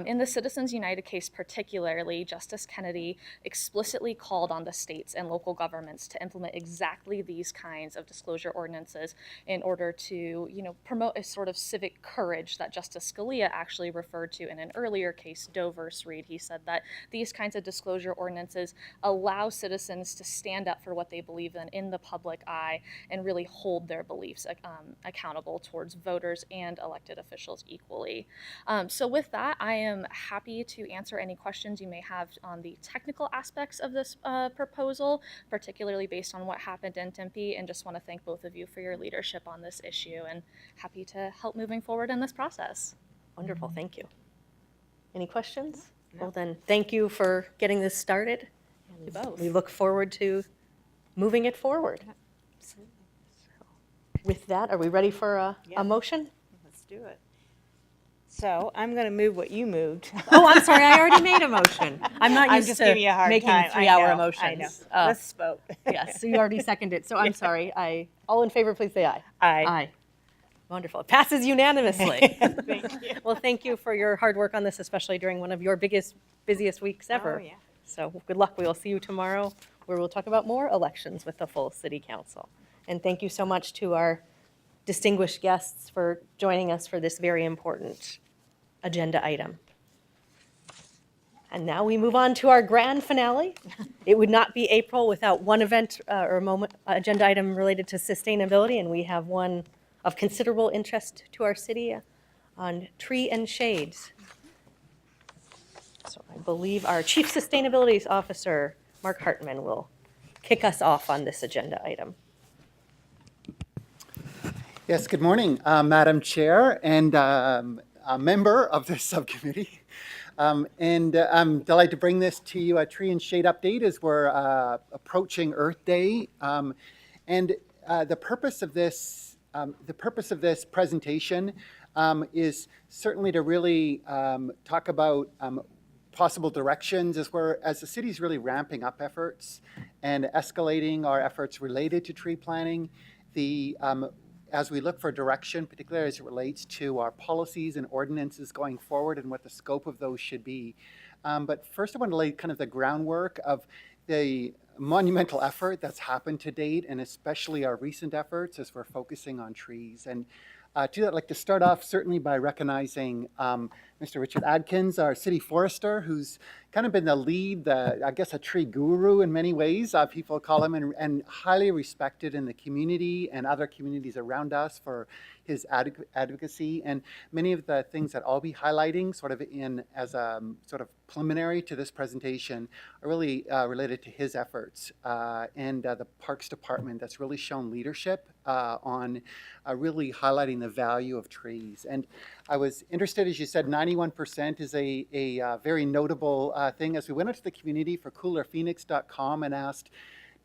In the Citizens United case particularly, Justice Kennedy explicitly called on the states and local governments to implement exactly these kinds of disclosure ordinances in order to, promote a sort of civic courage that Justice Scalia actually referred to in an earlier case, Doe versus Reed. He said that these kinds of disclosure ordinances allow citizens to stand up for what they believe in the public eye and really hold their beliefs accountable towards voters and elected officials equally. So with that, I am happy to answer any questions you may have on the technical aspects of this proposal, particularly based on what happened in Tempe, and just want to thank both of you for your leadership on this issue and happy to help moving forward in this process. Wonderful, thank you. Any questions? Well then, thank you for getting this started. You both. We look forward to moving it forward. With that, are we ready for a motion? Let's do it. So I'm going to move what you moved. Oh, I'm sorry, I already made a motion. I'm not used just to giving you a hard making time. 3-hour I emotions. know. Let's vote. Yes, so you already seconded, so I'm sorry. All in favor, please say aye. Aye. Aye. Wonderful. It passes unanimously. Thank you. Well, thank you for your hard work on this, especially during one of your busiest weeks ever. Oh, yeah. So good luck. We will see you tomorrow, where we'll talk about more elections with the full city council. And thank you so much to our distinguished guests for joining us for this very important agenda item. And now we move on to our grand finale. It would not be April without one event agenda item related to sustainability, and we have one of considerable interest to our city on tree and shades. So I believe our Chief Sustainability Officer, Mark Hartman, will kick us off on this agenda item. Yes, good morning, Madam Chair and a member of this subcommittee. I'm delighted to bring this to you, a tree and shade update as we're approaching Earth Day. The purpose of this presentation is certainly to really talk about possible directions as the city's really ramping up efforts and escalating our efforts related to tree planting. As we look for direction, particularly as it relates to our policies and ordinances going forward and what the scope of those should be. But first I want to lay kind of the groundwork of the monumental effort that's happened to date, and especially our recent efforts as we're focusing on trees. And to that, I'd like to start off certainly by recognizing Mr. Richard Adkins, our city forester, who's kind of been the lead, I guess a tree guru in many ways, people call him, and highly respected in the community and other communities around us for his advocacy. And many of the things that I'll be highlighting sort of as a sort of preliminary to this presentation are really related to his efforts and the Parks Department that's really shown leadership on really highlighting the value of trees. And I was interested, as you said, 91% is a very notable thing. As we went out to the community for coolerphoenix.com and asked,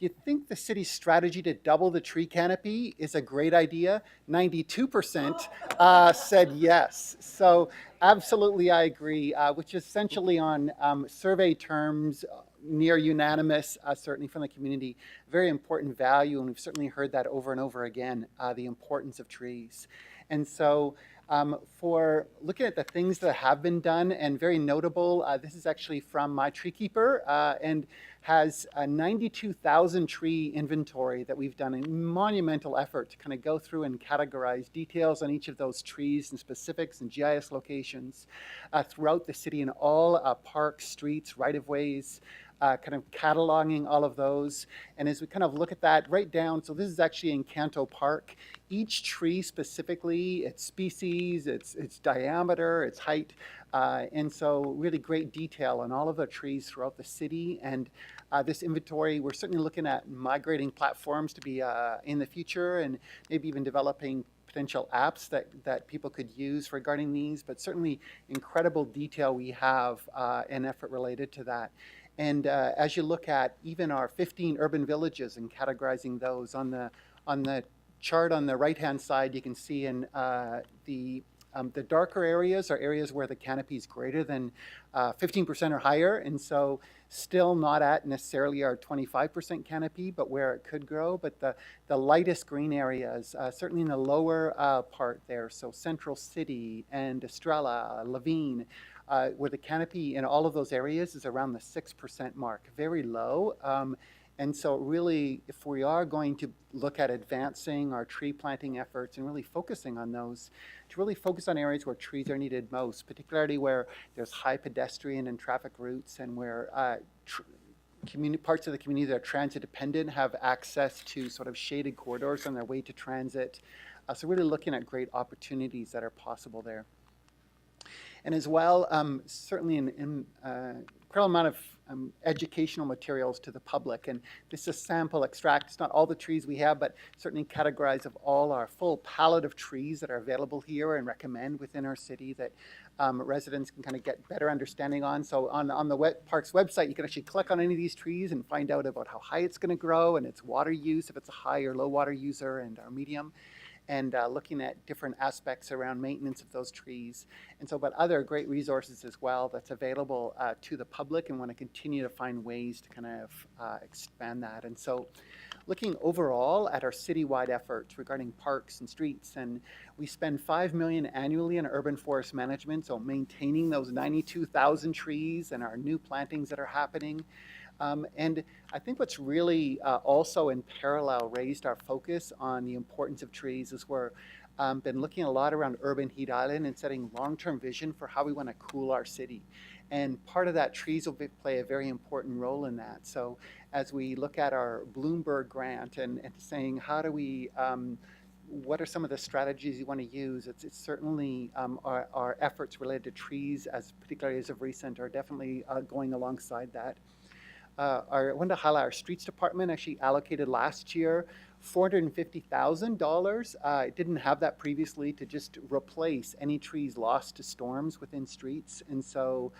do you think the city's strategy to double the tree canopy is a great idea? 92% said yes. So absolutely I agree, which is essentially on survey terms, near unanimous, certainly from the community. Very important value, and we've certainly heard that over and over again, the importance of trees. And so for looking at the things that have been done, and very notable, this is actually from my tree keeper, and has a 92,000 tree inventory that we've done, a monumental effort to kind of go through and categorize details on each of those trees and specifics and GIS locations throughout the city in all parks, streets, right-of-ways, kind of cataloging all of those. And as we kind of look at that right down, so this is actually in Canto Park. Each tree specifically, its species, its diameter, its height, and so really great detail on all of the trees throughout the city. And this inventory, we're certainly looking at migrating platforms to be in the future, and maybe even developing potential apps that people could use regarding these, but certainly incredible detail we have and effort related to that. And as you look at even our 15 urban villages and categorizing those on the chart on the right-hand side, you can see in the The darker areas are areas where the canopy is greater than 15% or higher, and so still not at necessarily our 25% canopy, but where it could grow. But the lightest green areas, certainly in the lower part there, so Central City and Estrella, Laveen, where the canopy in all of those areas is around the 6% mark, very low. And so really, if we are going to look at advancing our tree planting efforts and really focusing on those, to really focus on areas where trees are needed most, particularly where there's high pedestrian and traffic routes and where parts of the community that are transit dependent have access to sort of shaded corridors on their way to transit. So really looking at great opportunities that are possible there. And as well, certainly in incredible amount of educational materials to the public. And this is a sample extract. It's not all the trees we have, but certainly categorized of all our full palette of trees that are available here and recommend within our city that residents can kind of get better understanding on. So on the park's website, you can actually click on any of these trees and find out about how high it's going to grow and its water use, if it's a high or low water user, and our medium, and looking at different aspects around maintenance of those trees. And so, but other great resources as well that's available to the public, and want to continue to find ways to kind of expand that. And so looking overall at our citywide efforts regarding parks and streets, and we spend $5 million annually on urban forest management, so maintaining those 92,000 trees and our new plantings that are happening. And I think what's really also in parallel raised our focus on the importance of trees is we're been looking a lot around urban heat island and setting long-term vision for how we want to cool our city. And part of that, trees will play a very important role in that. So as we look at our Bloomberg grant and saying, how do we, what are some of the strategies you want to use? It's certainly our efforts related to trees, as particularly as of recent, are definitely going alongside that. I wanted to highlight our streets department actually allocated last year $450,000. It didn't have that previously, to just replace any trees lost to storms within streets. And so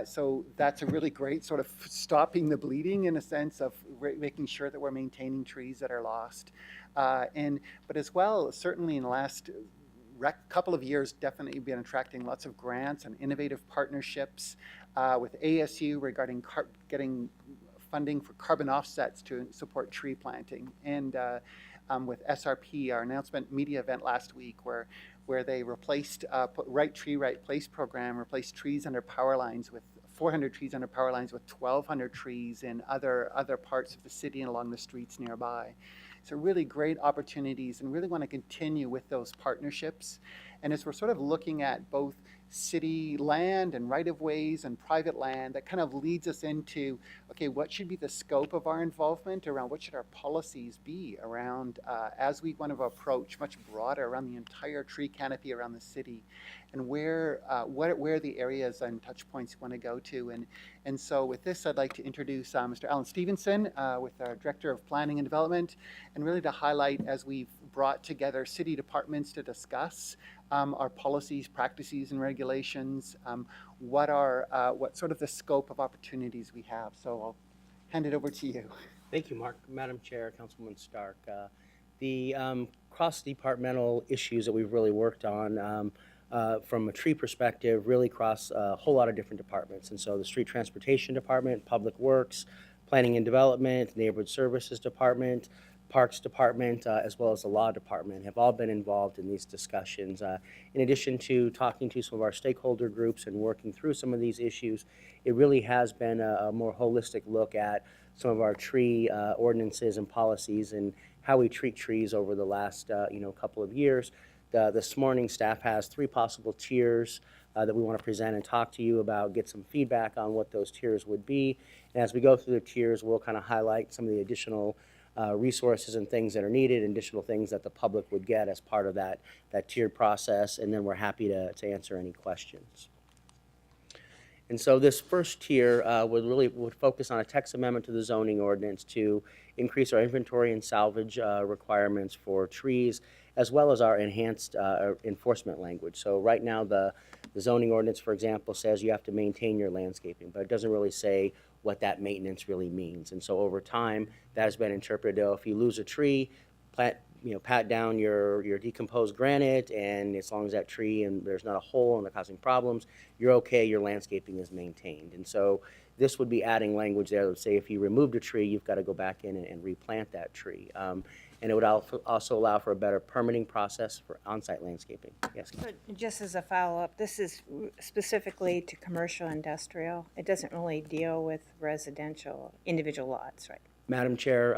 so that's a really great sort of stopping the bleeding, in a sense of making sure that we're maintaining trees that are lost. But as well, certainly in the last couple of years, definitely been attracting lots of grants and innovative partnerships with ASU regarding getting funding for carbon offsets to support tree planting. And with SRP, our announcement media event last week, where they replaced, Right Tree, Right Place program, replaced trees under power lines with 400 trees under power lines with 1,200 trees in other parts of the city and along the streets nearby. So really great opportunities, and really want to continue with those partnerships. And as we're sort of looking at both city land and right-of-ways and private land, that kind of leads us into, okay, what should be the scope of our involvement around, what should our policies be around as we want to approach much broader around the entire tree canopy around the city, and where are the areas and touch points you want to go to. And so with this, I'd like to introduce Mr. Alan Stevenson with our Director of Planning and Development, and really to highlight, as we've brought together city departments to discuss our policies, practices, and regulations, what sort of the scope of opportunities we have. So I'll hand it over to you. Thank you, Mark. Madam Chair, Councilwoman Stark. The cross-departmental issues that we've really worked on from a tree perspective really cross a whole lot of different departments. And so the Street Transportation Department, Public Works, Planning and Development, Neighborhood Services Department, Parks Department, as well as the Law Department have all been involved in these discussions. In addition to talking to some of our stakeholder groups and working through some of these issues, it really has been a more holistic look at some of our tree ordinances and policies and how we treat trees over the last couple of years. This morning, staff has 3 possible tiers that we want to present and talk to you about, get some feedback on what those tiers would be. And as we go through the tiers, we'll kind of highlight some of the additional resources and things that are needed, additional things that the public would get as part of that tiered process, and then we're happy to answer any questions. And so this first tier would focus on a text amendment to the zoning ordinance to increase our inventory and salvage requirements for trees, as well as our enhanced enforcement language. So right now the zoning ordinance, for example, says you have to maintain your landscaping, but it doesn't really say what that maintenance really means. And so over time, that has been interpreted, if you lose a tree, pat down your decomposed granite, and as long as that tree and there's not a hole and they're causing problems, you're okay, your landscaping is maintained. And so this would be adding language there that would say if you removed a tree, you've got to go back in and replant that tree. And it would also allow for a better permitting process for on-site landscaping. Yes, So just as a follow-up, this is specifically to commercial industrial. It doesn't really deal with residential individual lots, right? Madam Chair,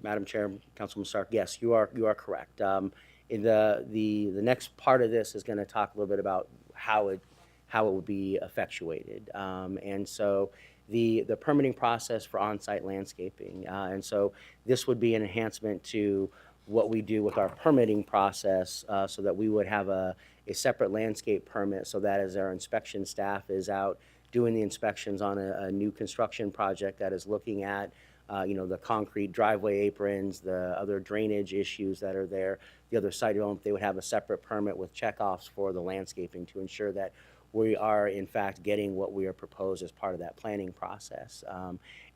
Madam Chair, Councilman Stark, yes, you are correct. In the next part of this is going to talk a little bit about how it would be effectuated. And so the permitting process for on-site landscaping. And so this would be an enhancement to what we do with our permitting process, so that we would have a separate landscape permit, so that as our inspection staff is out doing the inspections on a new construction project that is looking at the concrete driveway aprons, the other drainage issues that are there, the other site development, they would have a separate permit with checkoffs for the landscaping to ensure that we are in fact getting what we are proposed as part of that planning process.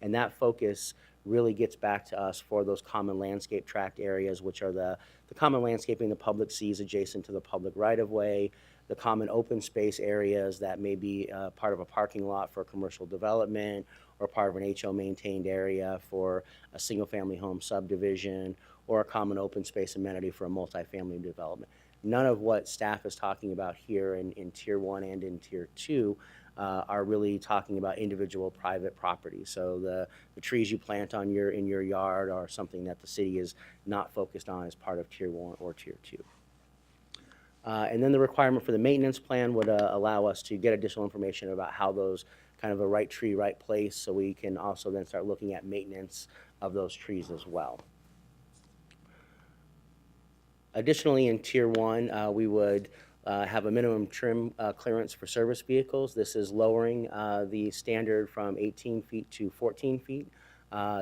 And that focus really gets back to us for those common landscape tract areas, which are the common landscaping the public sees adjacent to the public right-of-way, the common open space areas that may be part of a parking lot for commercial development, or part of an HO maintained area for a single-family home subdivision, or a common open space amenity for a multifamily development. None of what staff is talking about here in Tier 1 and in Tier 2 are really talking about individual private property. So the trees you plant in your yard are something that the city is not focused on as part of Tier 1 or Tier 2. And then the requirement for the maintenance plan would allow us to get additional information about how those kind of a right tree, right place, so we can also then start looking at maintenance of those trees as well. Additionally, in Tier 1, we would have a minimum trim clearance for service vehicles. This is lowering the standard from 18 feet to 14 feet.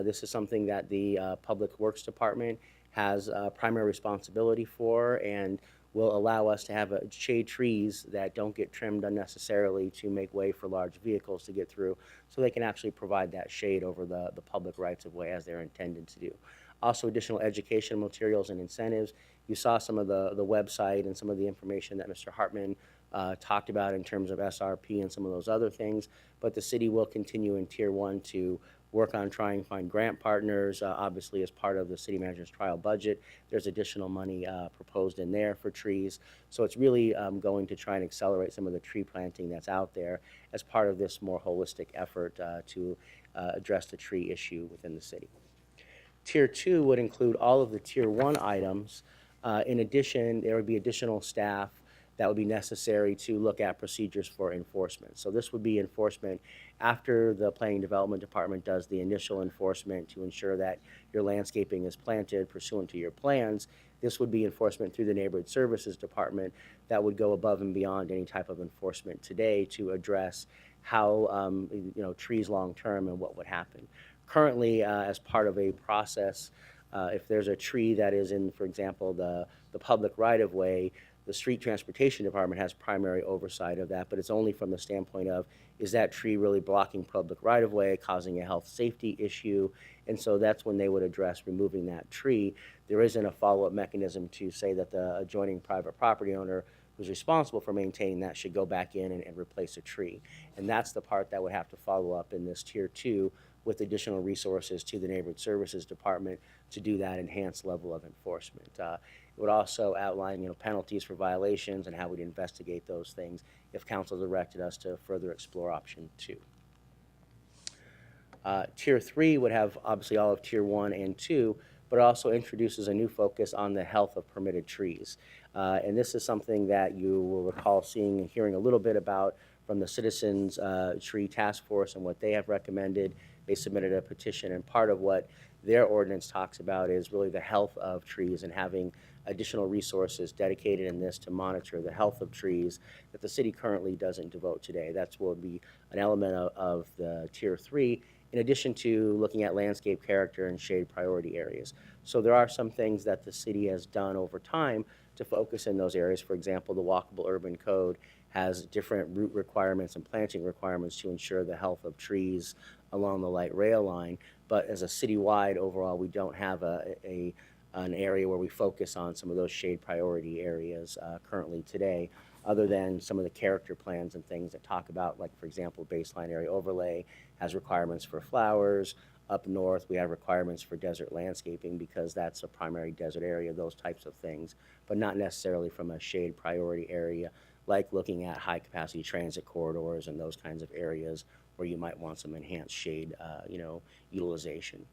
This is something that the Public Works Department has primary responsibility for, and will allow us to have shade trees that don't get trimmed unnecessarily to make way for large vehicles to get through, so they can actually provide that shade over the public rights of way as they're intended to do. Also, additional education materials and incentives. You saw some of the website and some of the information that Mr. Hartman talked about in terms of SRP and some of those other things, but the city will continue in Tier 1 to work on trying to find grant partners. Obviously, as part of the city manager's trial budget, there's additional money proposed in there for trees. So it's really going to try and accelerate some of the tree planting that's out there as part of this more holistic effort to address the tree issue within the city. Tier 2 would include all of the Tier 1 items. In addition, there would be additional staff that would be necessary to look at procedures for enforcement. So this would be enforcement after the Planning Development Department does the initial enforcement to ensure that your landscaping is planted pursuant to your plans. This would be enforcement through the Neighborhood Services Department that would go above and beyond any type of enforcement today to address how trees long-term and what would happen. Currently, as part of a process, if there's a tree that is in, for example, the public right-of-way, the Street Transportation Department has primary oversight of that, but it's only from the standpoint of, is that tree really blocking public right-of-way, causing a health safety issue? And so that's when they would address removing that tree. There isn't a follow-up mechanism to say that the adjoining private property owner who's responsible for maintaining that should go back in and replace a tree. And that's the part that would have to follow up in this Tier 2 with additional resources to the Neighborhood Services Department to do that enhanced level of enforcement. It would also outline, penalties for violations and how we'd investigate those things if council directed us to further explore option 2. Tier 3 would have obviously all of Tier 1 and 2, but also introduces a new focus on the health of permitted trees. And this is something that you will recall seeing and hearing a little bit about from the Citizens Tree Task Force and what they have recommended. They submitted a petition, and part of what their ordinance talks about is really the health of trees and having additional resources dedicated in this to monitor the health of trees that the city currently doesn't devote today. That's what would be an element of the Tier 3, in addition to looking at landscape character and shade priority areas. So there are some things that the city has done over time to focus in those areas. For example, the Walkable Urban Code has different root requirements and planting requirements to ensure the health of trees along the light rail line. But as a citywide overall, we don't have a an area where we focus on some of those shade priority areas currently today, other than some of the character plans and things that talk about, like, for example, baseline area overlay has requirements for flowers. Up north, we have requirements for desert landscaping because that's a primary desert area, those types of things, but not necessarily from a shade priority area, like looking at high-capacity transit corridors and those kinds of areas where you might want some enhanced shade, utilization.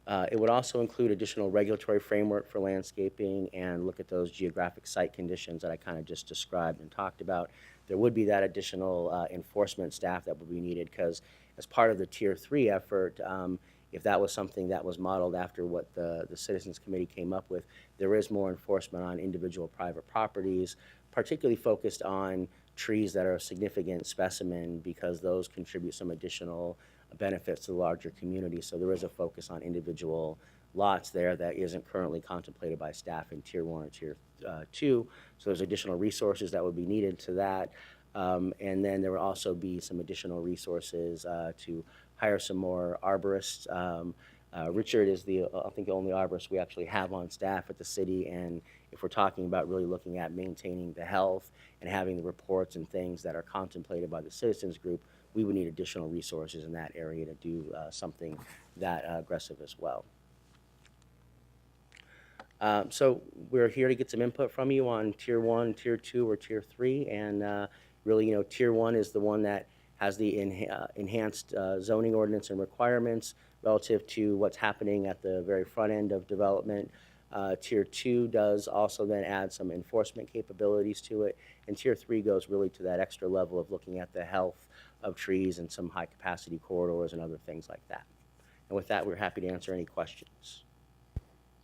It would also include additional regulatory framework for landscaping and look at those geographic site conditions that I kind of just described and talked about. There would be that additional enforcement staff that would be needed because as part of the Tier 3 effort, if that was something that was modeled after what the Citizens Committee came up with, there is more enforcement on individual private properties, particularly focused on trees that are a significant specimen because those contribute some additional benefits to the larger community. So there is a focus on individual lots there that isn't currently contemplated by staff in Tier 1 or Tier 2. So there's additional resources that would be needed to that. And then there will also be some additional resources to hire some more arborists. Richard is I think the only arborist we actually have on staff at the city, and if we're talking about really looking at maintaining the health and having the reports and things that are contemplated by the citizens group, we would need additional resources in that area to do something that aggressive as well. So we're here to get some input from you on Tier 1, Tier 2, or Tier 3, and really, Tier 1 is the one that has the enhanced zoning ordinance and requirements relative to what's happening at the very front end of development. Tier 2 does also then add some enforcement capabilities to it, and Tier 3 goes really to that extra level of looking at the health of trees and some high-capacity corridors and other things like that. And with that, we're happy to answer any questions.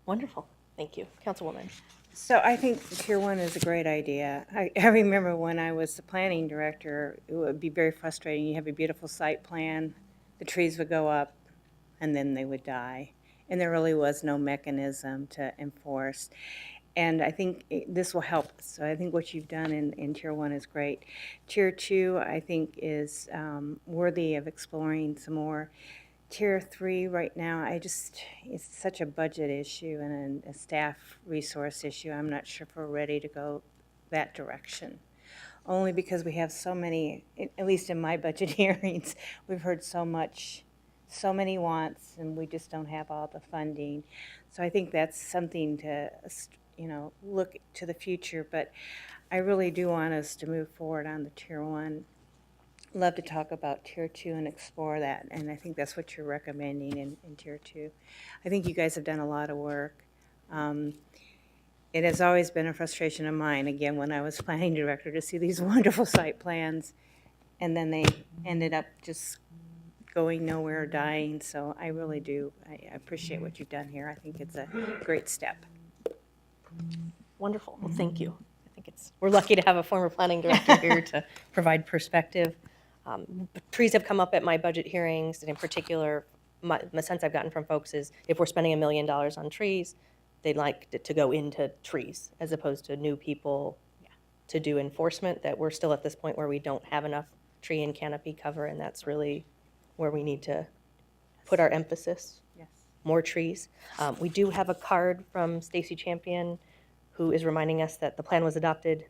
Wonderful. Thank you. Councilwoman. So I think Tier 1 is a great idea. I remember when I was the planning director, it would be very frustrating. You have a beautiful site plan, the trees would go up, and then they would die. And there really was no mechanism to enforce. And I think this will help. So I think what you've done in Tier 1 is great. Tier 2, I think, is worthy of exploring some more. Tier 3 right now, it's such a budget issue and a staff resource issue. I'm not sure if we're ready to go that direction. Only because we have so many, at least in my budget hearings, we've heard so many wants, and we just don't have all the funding. So I think that's something to, look to the future. But I really do want us to move forward on the Tier 1. Love to talk about Tier 2 and explore that, and I think that's what you're recommending in Tier 2. I think you guys have done a lot of work. It has always been a frustration of mine, again, when I was planning director, to see these wonderful site plans, and then they ended up just going nowhere, dying. So I really do. I appreciate what you've done here. I think it's a great step. Wonderful. Well, thank you. I think we're lucky to have a former planning director here to provide perspective. Trees have come up at my budget hearings, and in particular, the sense I've gotten from folks is if we're spending $1 million on trees, they'd like it to go into trees as opposed to new people to do enforcement, that we're still at this point where we don't have enough tree and canopy cover, and that's really where we need to put our emphasis. Yes. More trees. We do have a card from Stacy Champion, who is reminding us that the plan was adopted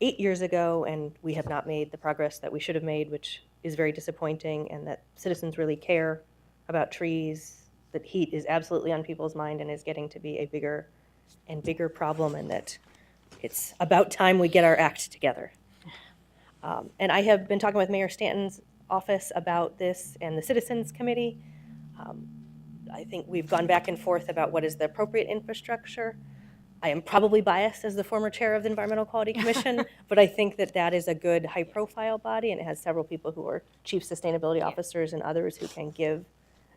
8 years ago, and we have not made the progress that we should have made, which is very disappointing, and that citizens really care about trees, that heat is absolutely on people's mind and is getting to be a bigger and bigger problem, and that it's about time we get our act together. And I have been talking with Mayor Stanton's office about this and the Citizens Committee. I think we've gone back and forth about what is the appropriate infrastructure. I am probably biased as the former chair of the Environmental Quality Commission, but I think that that is a good high-profile body, and it has several people who are chief sustainability officers and others who can give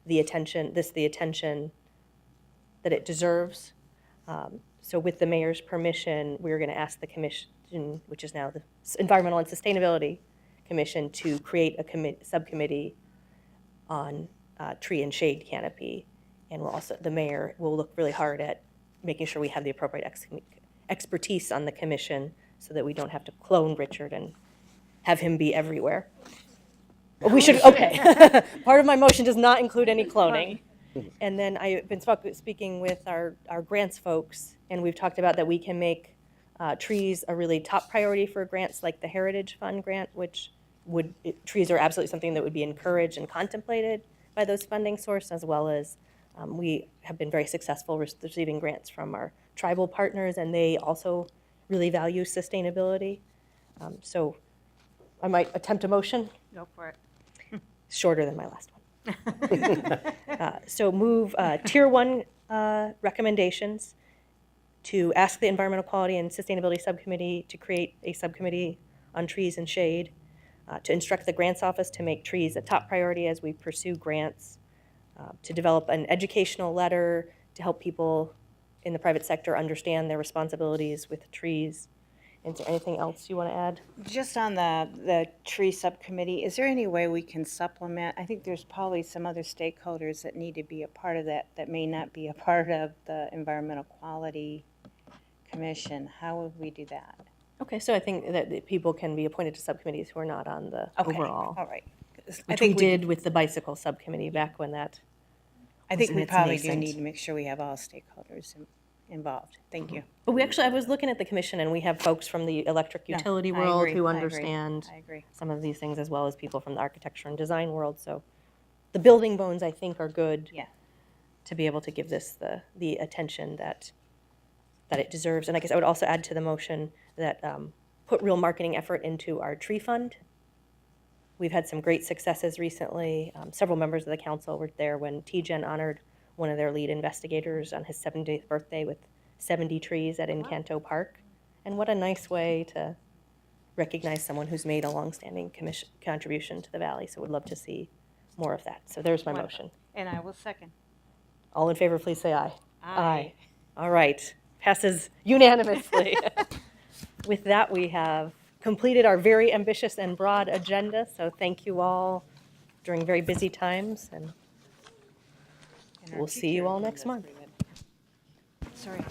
the attention that it deserves. So with the mayor's permission, we're going to ask the commission, which is now the Environmental and Sustainability Commission, to create a subcommittee on tree and shade canopy. And the mayor will look really hard at making sure we have the appropriate expertise on the commission so that we don't have to clone Richard and have him be everywhere. We should, okay. Part of my motion does not include any cloning. And then I've been speaking with our grants folks, and we've talked about that we can make trees a really top priority for grants like the Heritage Fund grant, which trees are absolutely something that would be encouraged and contemplated by those funding sources, as well as we have been very successful receiving grants from our tribal partners, and they also really value sustainability. So I might attempt a motion. Go for it. Shorter than my last one. So move Tier 1 recommendations to ask the Environmental Quality and Sustainability Subcommittee to create a subcommittee on trees and shade, to instruct the Grants Office to make trees a top priority as we pursue grants, to develop an educational letter to help people in the private sector understand their responsibilities with trees. Is there anything else you want to add? Just on the tree subcommittee, is there any way we can supplement? I think there's probably some other stakeholders that need to be a part of that may not be a part of the Environmental Quality Commission. How would we do that? Okay, so I think that people can be appointed to subcommittees who are not on the overall. All right. Which we did with the bicycle subcommittee back when that I was think in we its probably do nascent. need to make sure we have all stakeholders involved. Thank you. But I was looking at the commission, and we have folks from the electric No, utility I world agree, who I agree, understand I agree. some of these things, as well as people from the architecture and design world. So the building bones, I think, are good to be able to give this the attention that it deserves. And I guess I would also add to the motion that put real marketing effort into our tree fund. We've had some great successes recently. Several members of the council were there when TGen honored one of their lead investigators on his 70th birthday with 70 trees at Encanto Park. And what a nice way to recognize someone who's made a longstanding contribution to the valley. So we'd love to see more of that. So there's my motion. And I will second. All in favor, please say aye. Aye. All right. Passes unanimously. With that, we have completed our very ambitious and broad agenda. So thank you all during very busy times, and we'll see you all next month. Sorry.